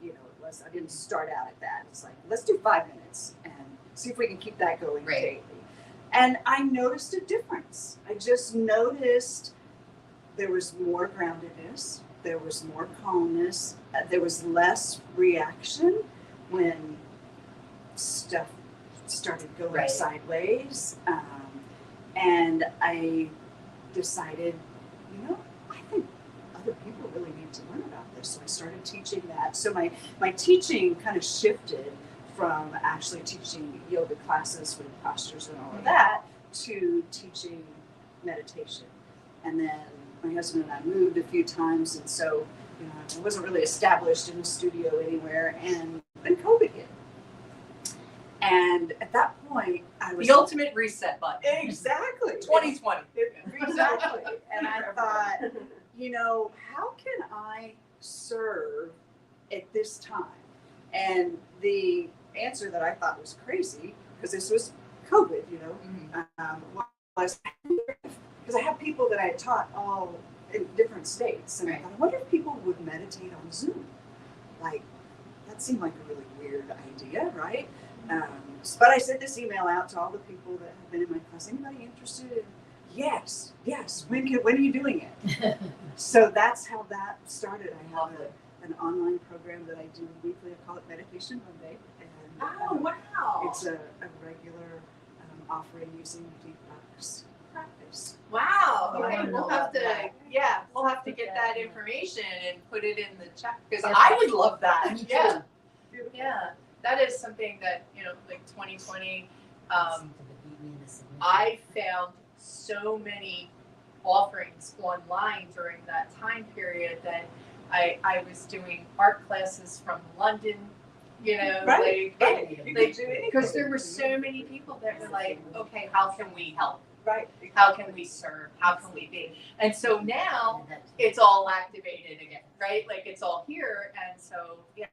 I didn't start out at that. It's like, let's do 5 minutes and see if we can keep that going daily. And I noticed a difference. I just noticed there was more groundedness, there was more calmness, there was less reaction when stuff started going sideways. And I decided, I think other people really need to learn about this. So I started teaching that. So my teaching kind of shifted from actually teaching yoga classes with postures and all of that to teaching meditation. And then my husband and I moved a few times, and so I wasn't really established in a studio anywhere, and then COVID hit. And at that point, I was the ultimate reset button. Exactly. 2020. Exactly. And I thought, how can I serve at this time? And the answer that I thought was crazy, because this was COVID, was because I have people that I had taught all in different states, and I thought, I wonder if people would meditate on Zoom. Like, that seemed like a really weird idea, right? But I sent this email out to all the people that have been in my class. Anybody interested? Yes. When are you doing it? So that's how that started. I have an online program that I do weekly. I call it Meditation Monday. And, wow! It's a regular offering using Deepak's practice. Wow! Okay, we'll have to get that information and put it in the chat, because I would love that. Yeah. Beautiful. Yeah, that is something that, like 2020, I found so many offerings online during that time period that I was doing art classes from London you know, Right. like, You can like, do anything. because there were so many people that were like, okay, how can we help? Right. How can we serve? How can we be? And so now it's all activated again, right? Like it's all here. And so, yeah,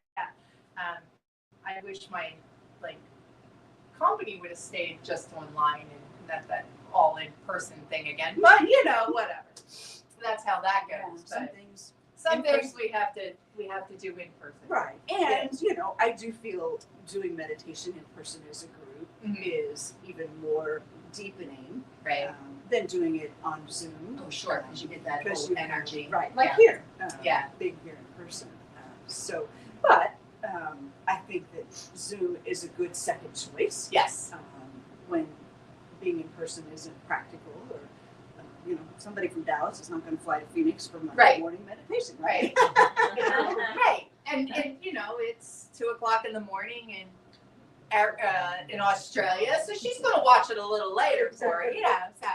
I wish my like company would have stayed just online and not that all in person thing again. But you know, whatever. That's how that goes. Some But things. some in things we have to do in person. Right. And, you know, I do feel doing meditation in person as a group is even more deepening Right. than doing it on Zoom. Oh, sure, because you get that Because whole you energy. Right, like Yeah. here. Yeah. Being here in person. But I think that Zoom is a good second choice. Yes. When being in person isn't practical, or you know, somebody from Dallas is not going to fly to Phoenix for Monday morning meditation, right? Right. And you know, it's 2:00 in the morning in Australia, so she's going to watch it a little later for it. You know, so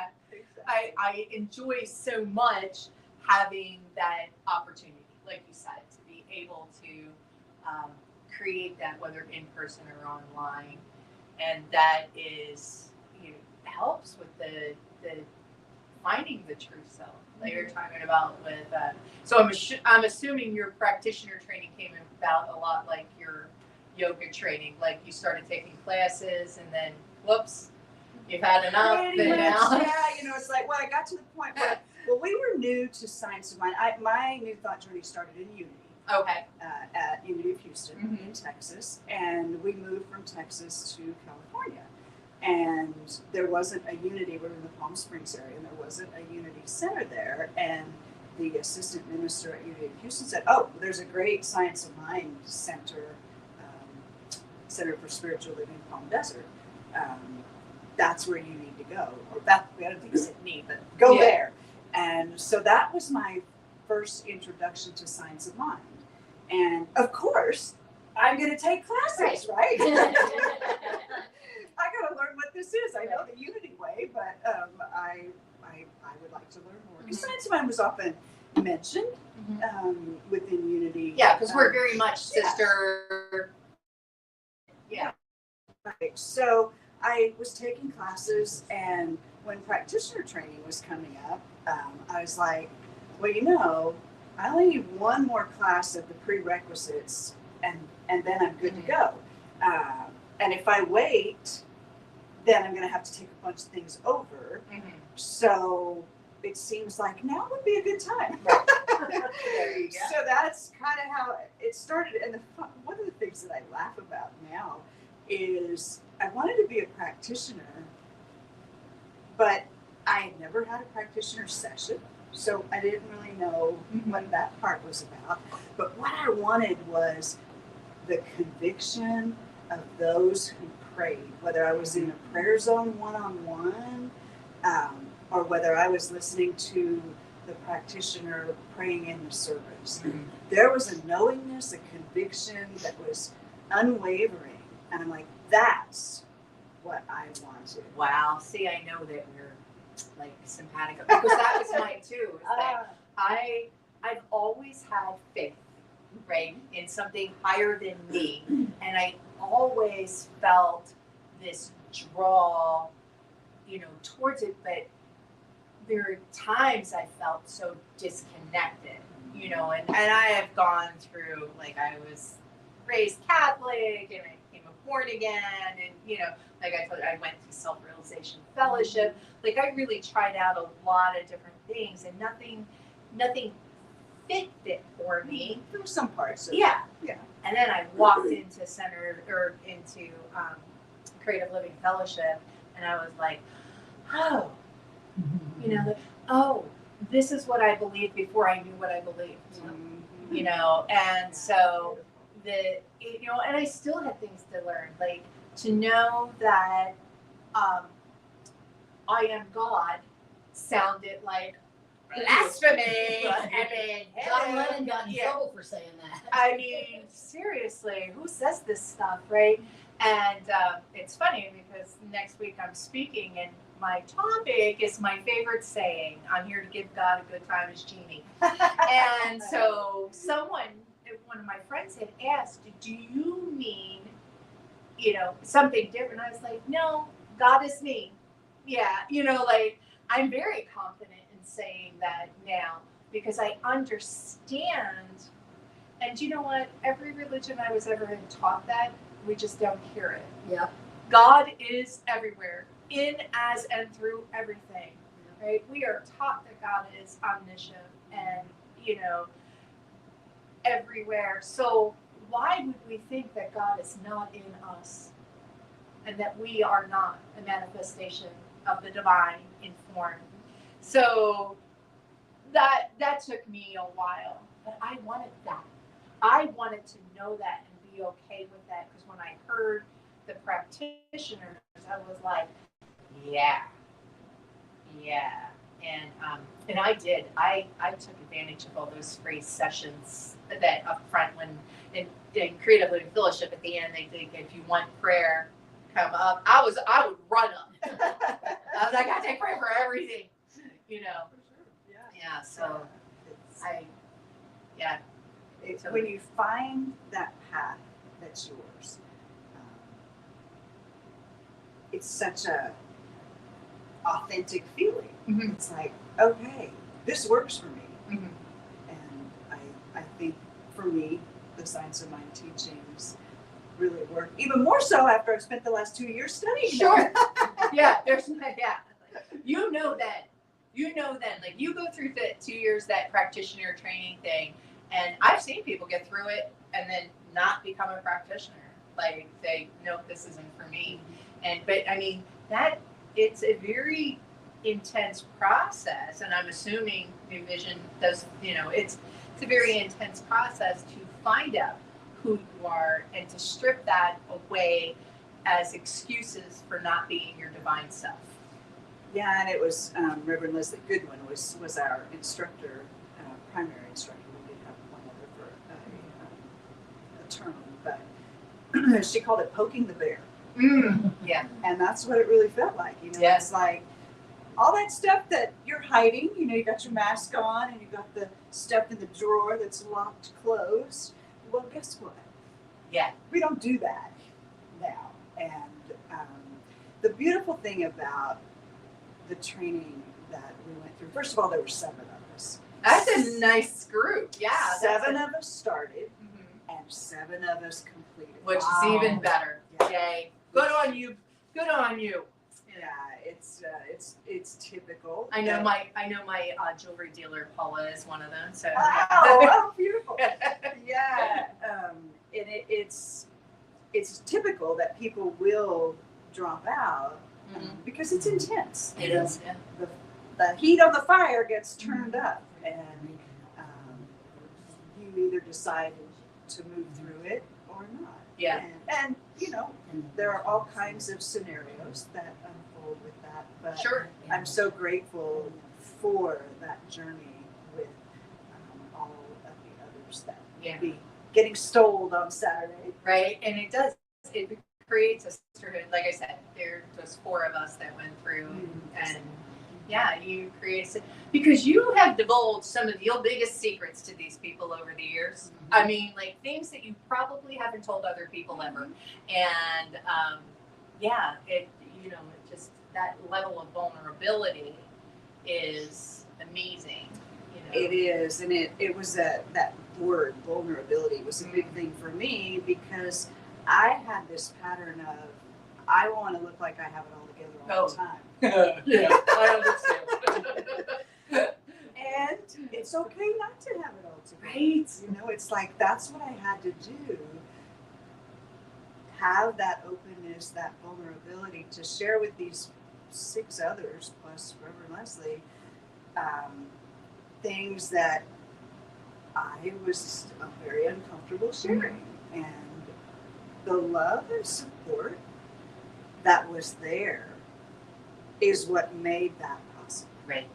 I enjoy so much having that opportunity, like you said, to be able to create that, whether in person or online, and that is, you know, helps with the finding the true self that you're talking about with. So I'm assuming your practitioner training came about a lot like your yoga training, like you started taking classes and then whoops, you've had enough. Pretty much, now. yeah, you know, it's like, well, I got to the point where, well, we were new to Science of Mind. My New Thought journey started in Unity. Okay. At Unity of Houston in Texas, and we moved from Texas to California. And there wasn't a Unity, we were in the Palm Springs area, and there wasn't a Unity center there. And the assistant minister at Unity of Houston said, oh, there's a great Science of Mind center, Center for Spiritual Living, Palm Desert. That's where you need to go. Or that, I don't think he said need, but go there. And so that was my first introduction to Science of Mind. And of course, I'm going to take classes, right? I got to learn what this is. I know the Unity way, but I would like to learn more. Because Science of Mind was often mentioned within Unity. Yeah, because we're very much sister. Yeah. Right. So I was taking classes, and when practitioner training was coming up, I was like, well, you know, I only need one more class of the prerequisites, and then I'm good to go. And if I wait, then I'm going to have to take a bunch of things over. So it seems like now would be a good time. There you go. So that's kind of how it started. And one of the things that I laugh about now is I wanted to be a practitioner, but I had never had a practitioner session. So I didn't really know what that part was about. But what I wanted was the conviction of those who prayed, whether I was in a prayer zone one-on-one, or whether I was listening to the practitioner praying in the service. There was a knowingness, a conviction that was unwavering. And I'm like, that's what I wanted. Wow. See, I know that we're like simpatico, because that was mine too. Is that I've always had faith, right, in something higher than me, and I always felt this draw, you know, towards it. But there are times I felt so disconnected, you know, and I have gone through, like, I was raised Catholic and I became a born again, and you know, like I told you, I went to self-realization fellowship. Like I really tried out a lot of different things, and nothing fit for me. There were some parts of Yeah. Yeah. And then I walked into Creative Living Fellowship, and I was like, oh, you know, like, oh, this is what I believed before I knew what I believed. You know, and so you know, and I still had things to learn, like to know that I am God sounded like blasphemy. I mean, John Lennon got in trouble for saying that. I mean, seriously, who says this stuff, right? And it's funny because next week I'm speaking, and my topic is my favorite saying. I'm here to give God a good time as Jeannie. And so one of my friends had asked, do you mean, something different? I was like, no, God is me. Yeah, like I'm very confident in saying that now because I understand. And you know what? Every religion I was ever in taught that. We just don't hear it. Yeah. God is everywhere, in, as, and through everything. Right? We are taught that God is omniscient and, everywhere. So why would we think that God is not in us and that we are not a manifestation of the divine in form? So that took me a while, but I wanted that. I wanted to know that and be okay with that, because when I heard the practitioners, I was like, yeah. And I did. I took advantage of all those free sessions that up front when in Creative Living Fellowship at the end, they think if you want prayer, come up. I would run up. I was like, I take prayer for everything, Yeah. So when you find that path that's yours, it's such a authentic feeling. Mm-hmm. It's like, okay, this works for me. Mm-hmm. And I think for me, the Science of Mind teachings really work. Even more so after I've spent the last 2 years studying. Sure. Yeah. You know then, like you go through the 2 years, that practitioner training thing, and I've seen people get through it and then not become a practitioner. Like they know this isn't for me. But I mean that it's a very intense process, and I'm assuming New Vision does. It's a very intense process to find out who you are and to strip that away as excuses for not being your divine self. Yeah, and it was Reverend Leslie Goodwin was our instructor, primary instructor. We did have one other for a term, but she called it poking the bear. Yeah. And that's what it really felt like. Yes. It's like all that stuff that you're hiding, you got your mask on and you got the stuff in the drawer that's locked closed. Well, guess what? Yeah. We don't do that now. And the beautiful thing about the training that we went through, first of all, there were 7 of us. That's a nice group. Yeah. 7 of us started, Mm-hmm. and 7 of us completed. Which is even better. Yeah. Yay. Good on you. Yeah, it's typical. I know my jewelry dealer Paula is one of them. So. Oh, beautiful. Yeah, and it's typical that people will drop out because it's intense. It is. Yeah. The heat on the fire gets turned up, and you either decide to move through it or not. Yeah. And there are all kinds of scenarios that unfold with that, but Sure. I'm so grateful for that journey with all of the others that will be getting stoled on Saturday. Right, and it creates a sisterhood. Like I said, there was 4 of us that went through, and you create because you have divulged some of your biggest secrets to these people over the years. I mean, like things that you probably haven't told other people ever, and it just that level of vulnerability is amazing. It is, and it was that word vulnerability was a big thing for me, because I had this pattern of I want to look like I have it all together all the time. Yeah, I understand. And it's okay not to have it all together. Right. It's like that's what I had to do. Have that openness, that vulnerability to share with these 6 others, plus Reverend Leslie, things that I was very uncomfortable sharing. And the love and support that was there is what made that possible. Right.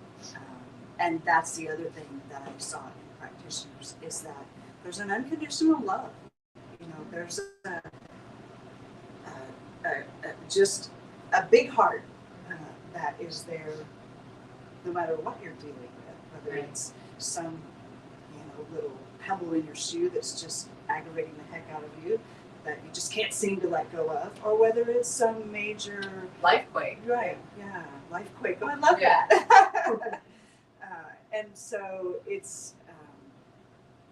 And that's the other thing that I saw in practitioners, is that there's an unconditional love. There's just a big heart that is there no matter what you're dealing with, whether it's some little pebble in your shoe that's just aggravating the heck out of you, that you just can't seem to let go of, or whether it's some major life quake. Right. Yeah. Life quake. Oh, I love Yeah. that. And so it's.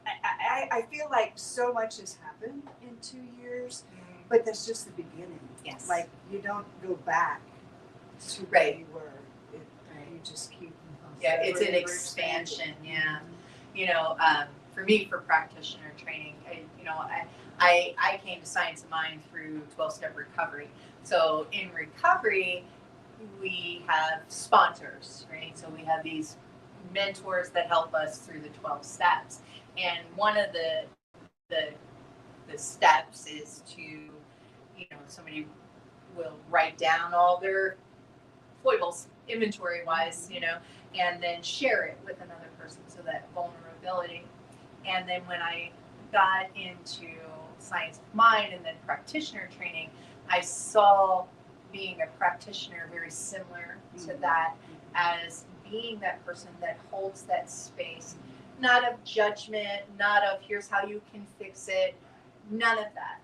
I feel like so much has happened in 2 years, but that's just the beginning. Yes. Like you don't go back to where Right. you were. You just keep. Yeah, it's an expansion. Yeah. You know, for me, for practitioner training, I came to Science of Mind through 12-step recovery. So in recovery, we have sponsors, right? So we have these mentors that help us through the 12 steps. And one of the steps is to, somebody will write down all their foibles, inventory-wise, and then share it with another person, so that vulnerability. And then when I got into Science of Mind and then practitioner training, I saw being a practitioner very similar to that, as being that person that holds that space, not of judgment, not of here's how you can fix it, none of that.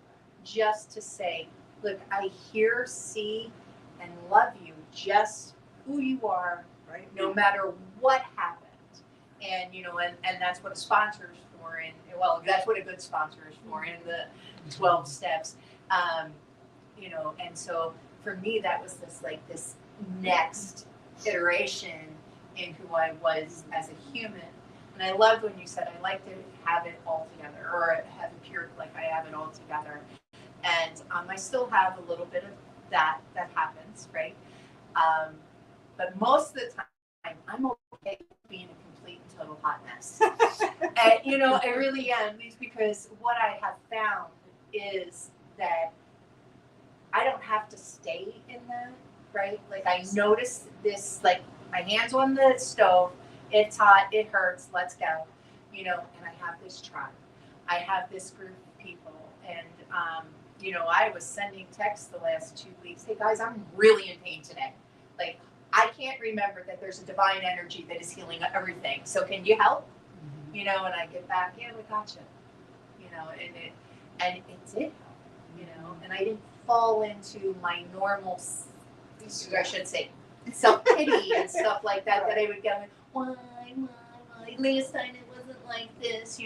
Just to say, look, I hear, see, and love you just who you are, Right. no matter what happened. And and that's what a sponsor is for, and that's what a good sponsor is for in the 12 steps. And so for me, that was this next iteration in who I was as a human. And I loved when you said, I like to have it all together, or have it pure, like I have it all together. And I still have a little bit of that happens, right? But most of the time, I'm okay with being a complete and total hot mess. And, I really am, because what I have found is that I don't have to stay in that, right? Like I notice this, like my hands on the stove, it's hot, it hurts, let's go, and I have this tribe. I have this group of people, and, I was sending texts the last 2 weeks. Hey guys, I'm really in pain today. Like, I can't remember that there's a divine energy that is healing everything. So can you help? And I get back, yeah, we gotcha. And it did help, and I didn't fall into my normal, I should say, self-pity and stuff like that, that I would go, why, last time it wasn't like this,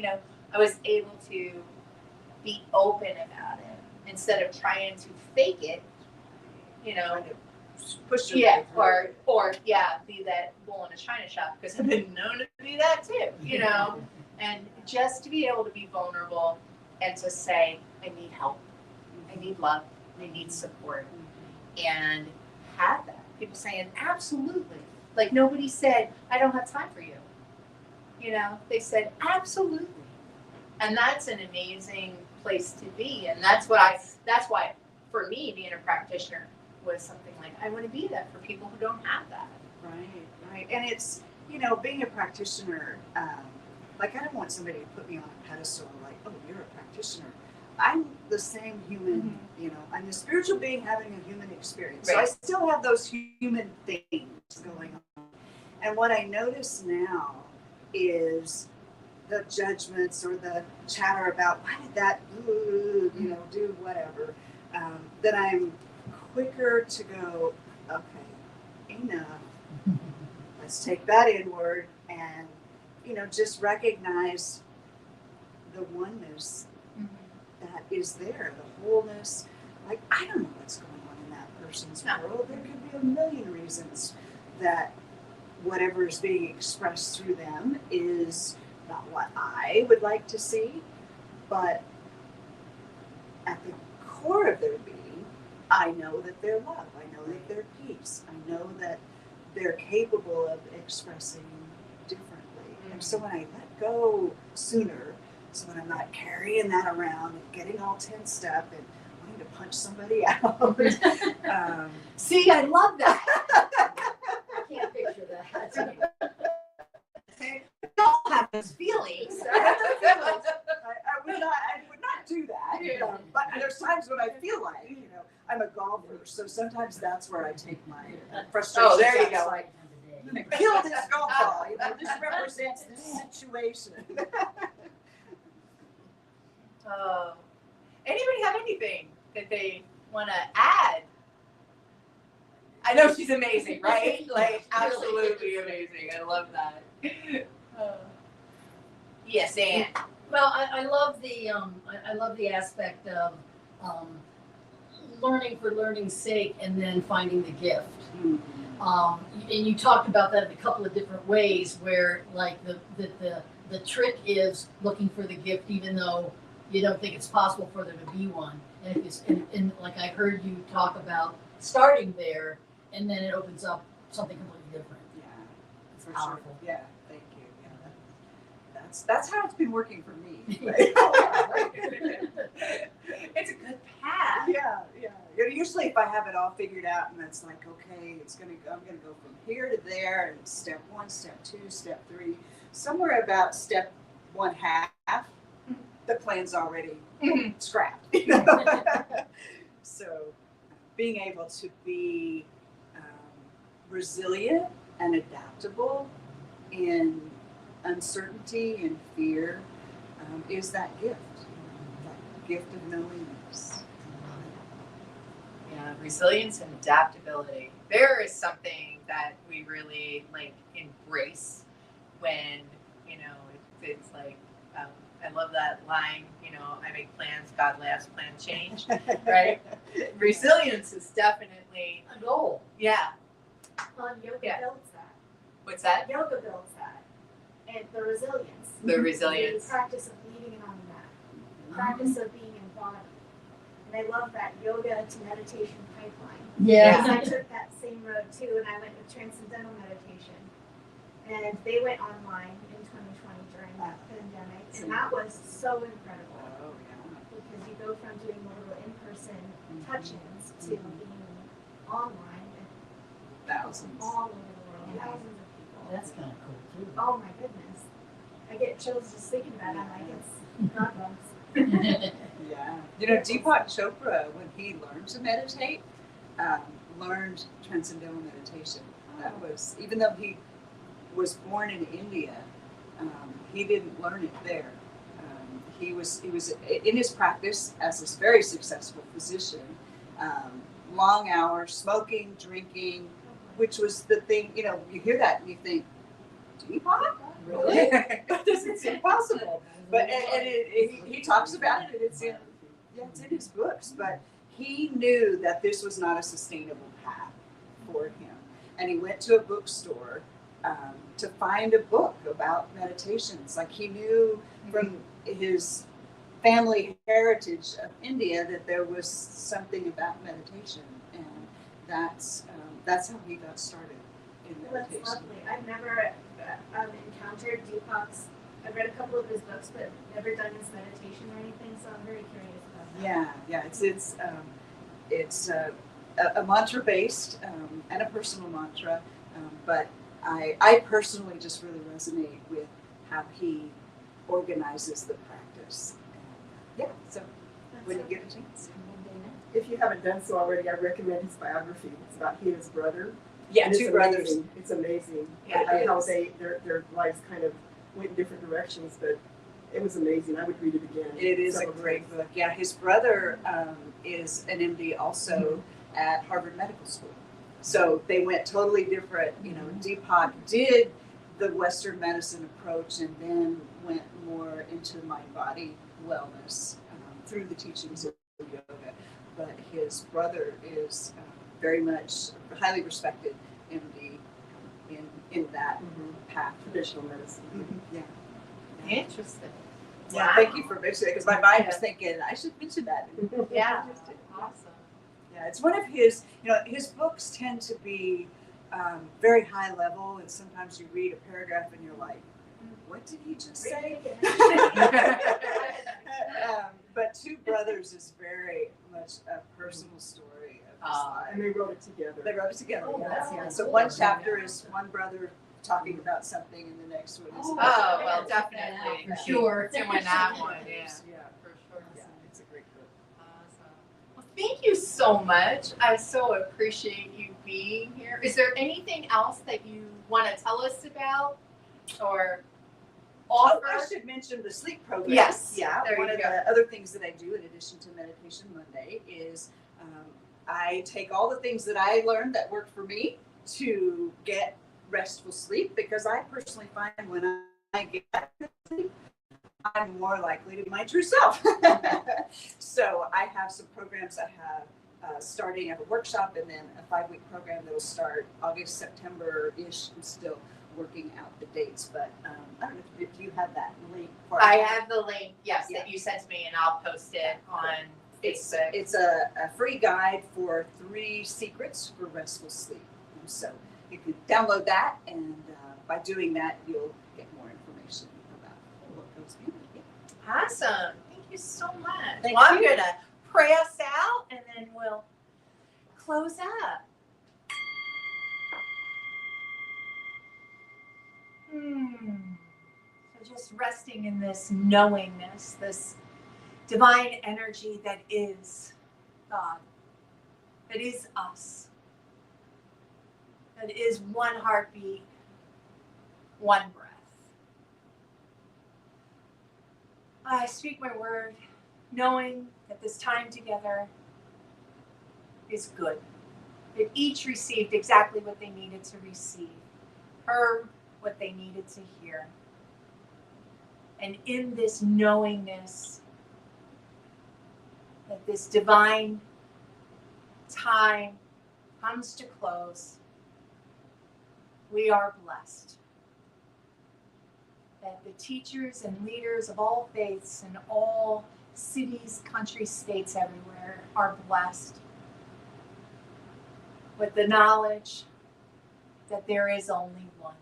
I was able to be open about it instead of trying to fake it, Push your yeah, way or be that bull in a china shop, because I've been known to be that too, and just to be able to be vulnerable and to say, I need help, I need love, I need support, and have that. People saying, absolutely. Like nobody said, I don't have time for you. They said, absolutely. And that's an amazing place to be. And that's why, for me, being a practitioner was something like, I want to be that for people who don't have that. Right. And it's, being a practitioner, like I don't want somebody to put me on a pedestal like, oh, you're a practitioner. I'm the same human, I'm a spiritual being having a human experience. Right. So I still have those human things going on. And what I notice now is the judgments or the chatter about why did that, do whatever, that I'm quicker to go, okay, enough. Let's take that inward and, just recognize the oneness that is there, the wholeness. Like, I don't know what's going on in that person's world. There could be a million reasons that whatever is being expressed through them is not what I would like to see, but at the core of their being, I know that they're love. I know that they're peace. I know that they're capable of expressing differently. And so when I let go sooner, so when I'm not carrying that around and getting all tensed up and wanting to punch somebody out. See, I love that. I can't picture that. We all have those feelings. I would not do that. But there's times when I feel like, I'm a golfer, so sometimes that's where I take my frustration. Oh, there you go. Like, I'm gonna kill this golf ball. This represents this situation. Anybody have anything that they want to add? I know she's amazing, right? Like, absolutely amazing. I love that. Yes, Anne. Well, I love the I love the aspect of learning for learning's sake and then finding the gift. And you talked about that in a couple of different ways, where like the trick is looking for the gift, even though you don't think it's possible for there to be one. And if it's and like I heard you talk about starting there, and then it opens up something completely different. Yeah, It's for powerful. sure. Yeah, thank you. Yeah, that's how it's been working for me. It's a good path. Yeah. Usually, if I have it all figured out, and it's like, okay, I'm gonna go from here to there, and step 1, step 2, step 3, somewhere about step 1/2, the plan's already scrapped. So, being able to be resilient and adaptable in uncertainty and fear is that gift of knowingness. Yeah, resilience and adaptability. There is something that we really like embrace when, it's like, I love that line, I make plans, God laughs, plan change, right? Resilience is definitely A goal. Yeah. Yoga Yeah. builds that. What's that? Yoga builds that. And the resilience. The resilience. The practice of leaving it on the mat. The practice of being embodied. And I love that yoga to meditation pipeline. Yeah. Because I took that same road too, and I went with transcendental meditation. And they went online in 2020 during that pandemic. And that was so incredible. Oh, yeah. Because you go from doing little in-person touch-ins to being online and Thousands. all over the world, thousands of people. That's kind of cool too. Oh my goodness. I get chills just thinking about it. I'm like, it's not bugs. Yeah. Deepak Chopra, when he learned to meditate, learned transcendental meditation. That was, even though he was born in India, he didn't learn it there. He was in his practice as this very successful physician, long hours, smoking, drinking, which was the thing, you hear that and you think, Deepak? Really? That doesn't seem possible. But he talks about it, and it's in his books. But he knew that this was not a sustainable path for him, and he went to a bookstore to find a book about meditations. Like, he knew from his family heritage of India that there was something about meditation, and that's how he got started in meditation. That's lovely. I've never encountered Deepak's. I've read a couple of his books, but never done his meditation or anything. So I'm very curious about that. Yeah. It's a mantra based and a personal mantra, but I personally just really resonate with how he organizes the practice. And, so when you get a chance. If you haven't done so already, I recommend his biography. It's about he and his brother. Yeah, And two brothers. It's amazing. Yeah, it how is. their lives kind of went in different directions, but it was amazing. I would read it again. It is a several great times. book. Yeah, his brother is an MD also at Harvard Medical School. So they went totally different. Deepak did the Western medicine approach and then went more into mind-body wellness through the teachings of yoga. But his brother is very much highly respected MD in that path. Traditional medicine. Yeah. Interesting. Yeah, Wow. thank you for mentioning it, because my mind was thinking I should mention that. Yeah. Awesome. Yeah, it's one of his. His books tend to be very high level, and sometimes you read a paragraph and you're like, "What did he just say?" But Two Brothers is very much a personal story of his life. And they wrote it together. They wrote it together. Oh, that's yeah. cool. So one chapter is one brother talking about something, and the next one is. Oh, well, definitely. For sure. Doing that one, yeah. Yeah, For sure. yeah, it's a great book. Awesome. Well, thank you so much. I so appreciate you being here. Is there anything else that you want to tell us about? Or offer. I should mention the sleep program. Yes, Yeah. there One you of go. the other things that I do in addition to Meditation Monday is I take all the things that I learned that worked for me to get restful sleep, because I personally find when I get good sleep, I'm more likely to be my true self. So I have some programs I have starting at a workshop, and then a 5-week program that will start August, September-ish. I'm still working out the dates, but I don't know if you have that link. I have the link, yes, Yeah. that you sent to me, and I'll post it on Facebook. It's a free guide for 3 secrets for restful sleep. And so you can download that, and by doing that, you'll get more information about what goes in it. Yeah. Awesome. Thank you so much. Thank I'm you. going to pray us out, and then we'll close up. So just resting in this knowingness, this divine energy that is God, that is us, that is one heartbeat, one breath. I speak my word, knowing that this time together is good, that each received exactly what they needed to receive, heard what they needed to hear. And in this knowingness that this divine time comes to close, we are blessed. That the teachers and leaders of all faiths and all cities, countries, states everywhere are blessed with the knowledge that there is only one.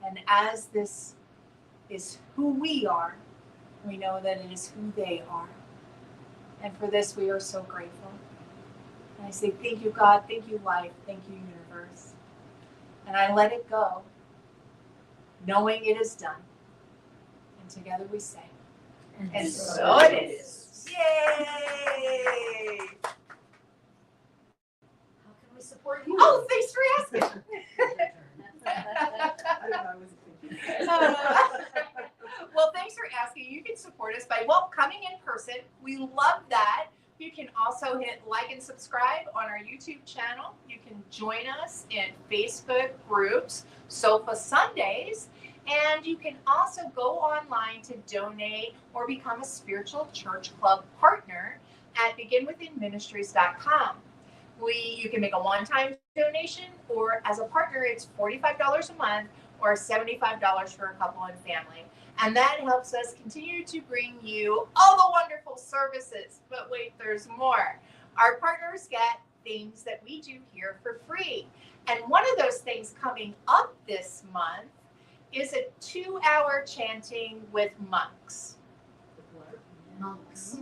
And as this is who we are, we know that it is who they are. And for this, we are so grateful. And I say, thank you, God. Thank you, life. Thank you, universe. And I let it go, knowing it is done. And together we say, and so it is. Yay! How can we support you? Oh, thanks for asking. I don't know, I wasn't thinking. Well, thanks for asking. You can support us by, coming in person. We love that. You can also hit like and subscribe on our YouTube channel. You can join us in Facebook groups, Sofa Sundays, and you can also go online to donate or become a spiritual church club partner at beginwithinministries.com. You can make a one-time donation, or as a partner, it's $45 a month or $75 for a couple and family. And that helps us continue to bring you all the wonderful services. But wait, there's more. Our partners get things that we do here for free. And one of those things coming up this month is a 2-hour chanting with monks. Monks.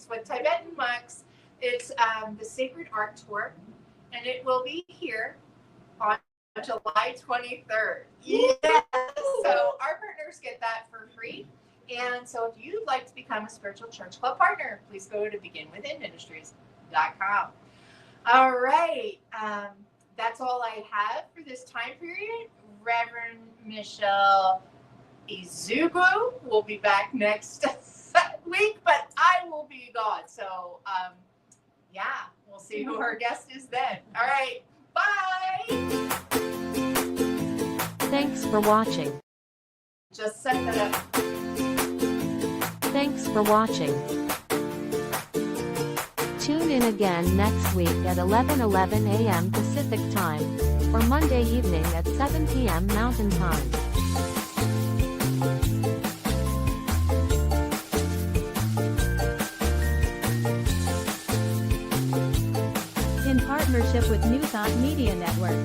With Tibetan monks. It's the Sacred Art Tour, and it will be here on July 23rd. Yes! So our partners get that for free. And so if you'd like to become a spiritual church club partner, please go to beginwithinministries.com. All right. That's all I have for this time period. Reverend Michelle Izugu will be back next week, but I will be gone. So, we'll see who our guest is then. All right. Bye. Thanks for watching. Just set that up. Thanks for watching. Tune in again next week at 11:11 a.m. Pacific Time, or Monday evening at 7 p.m. Mountain Time. In partnership with New Thought Media Network.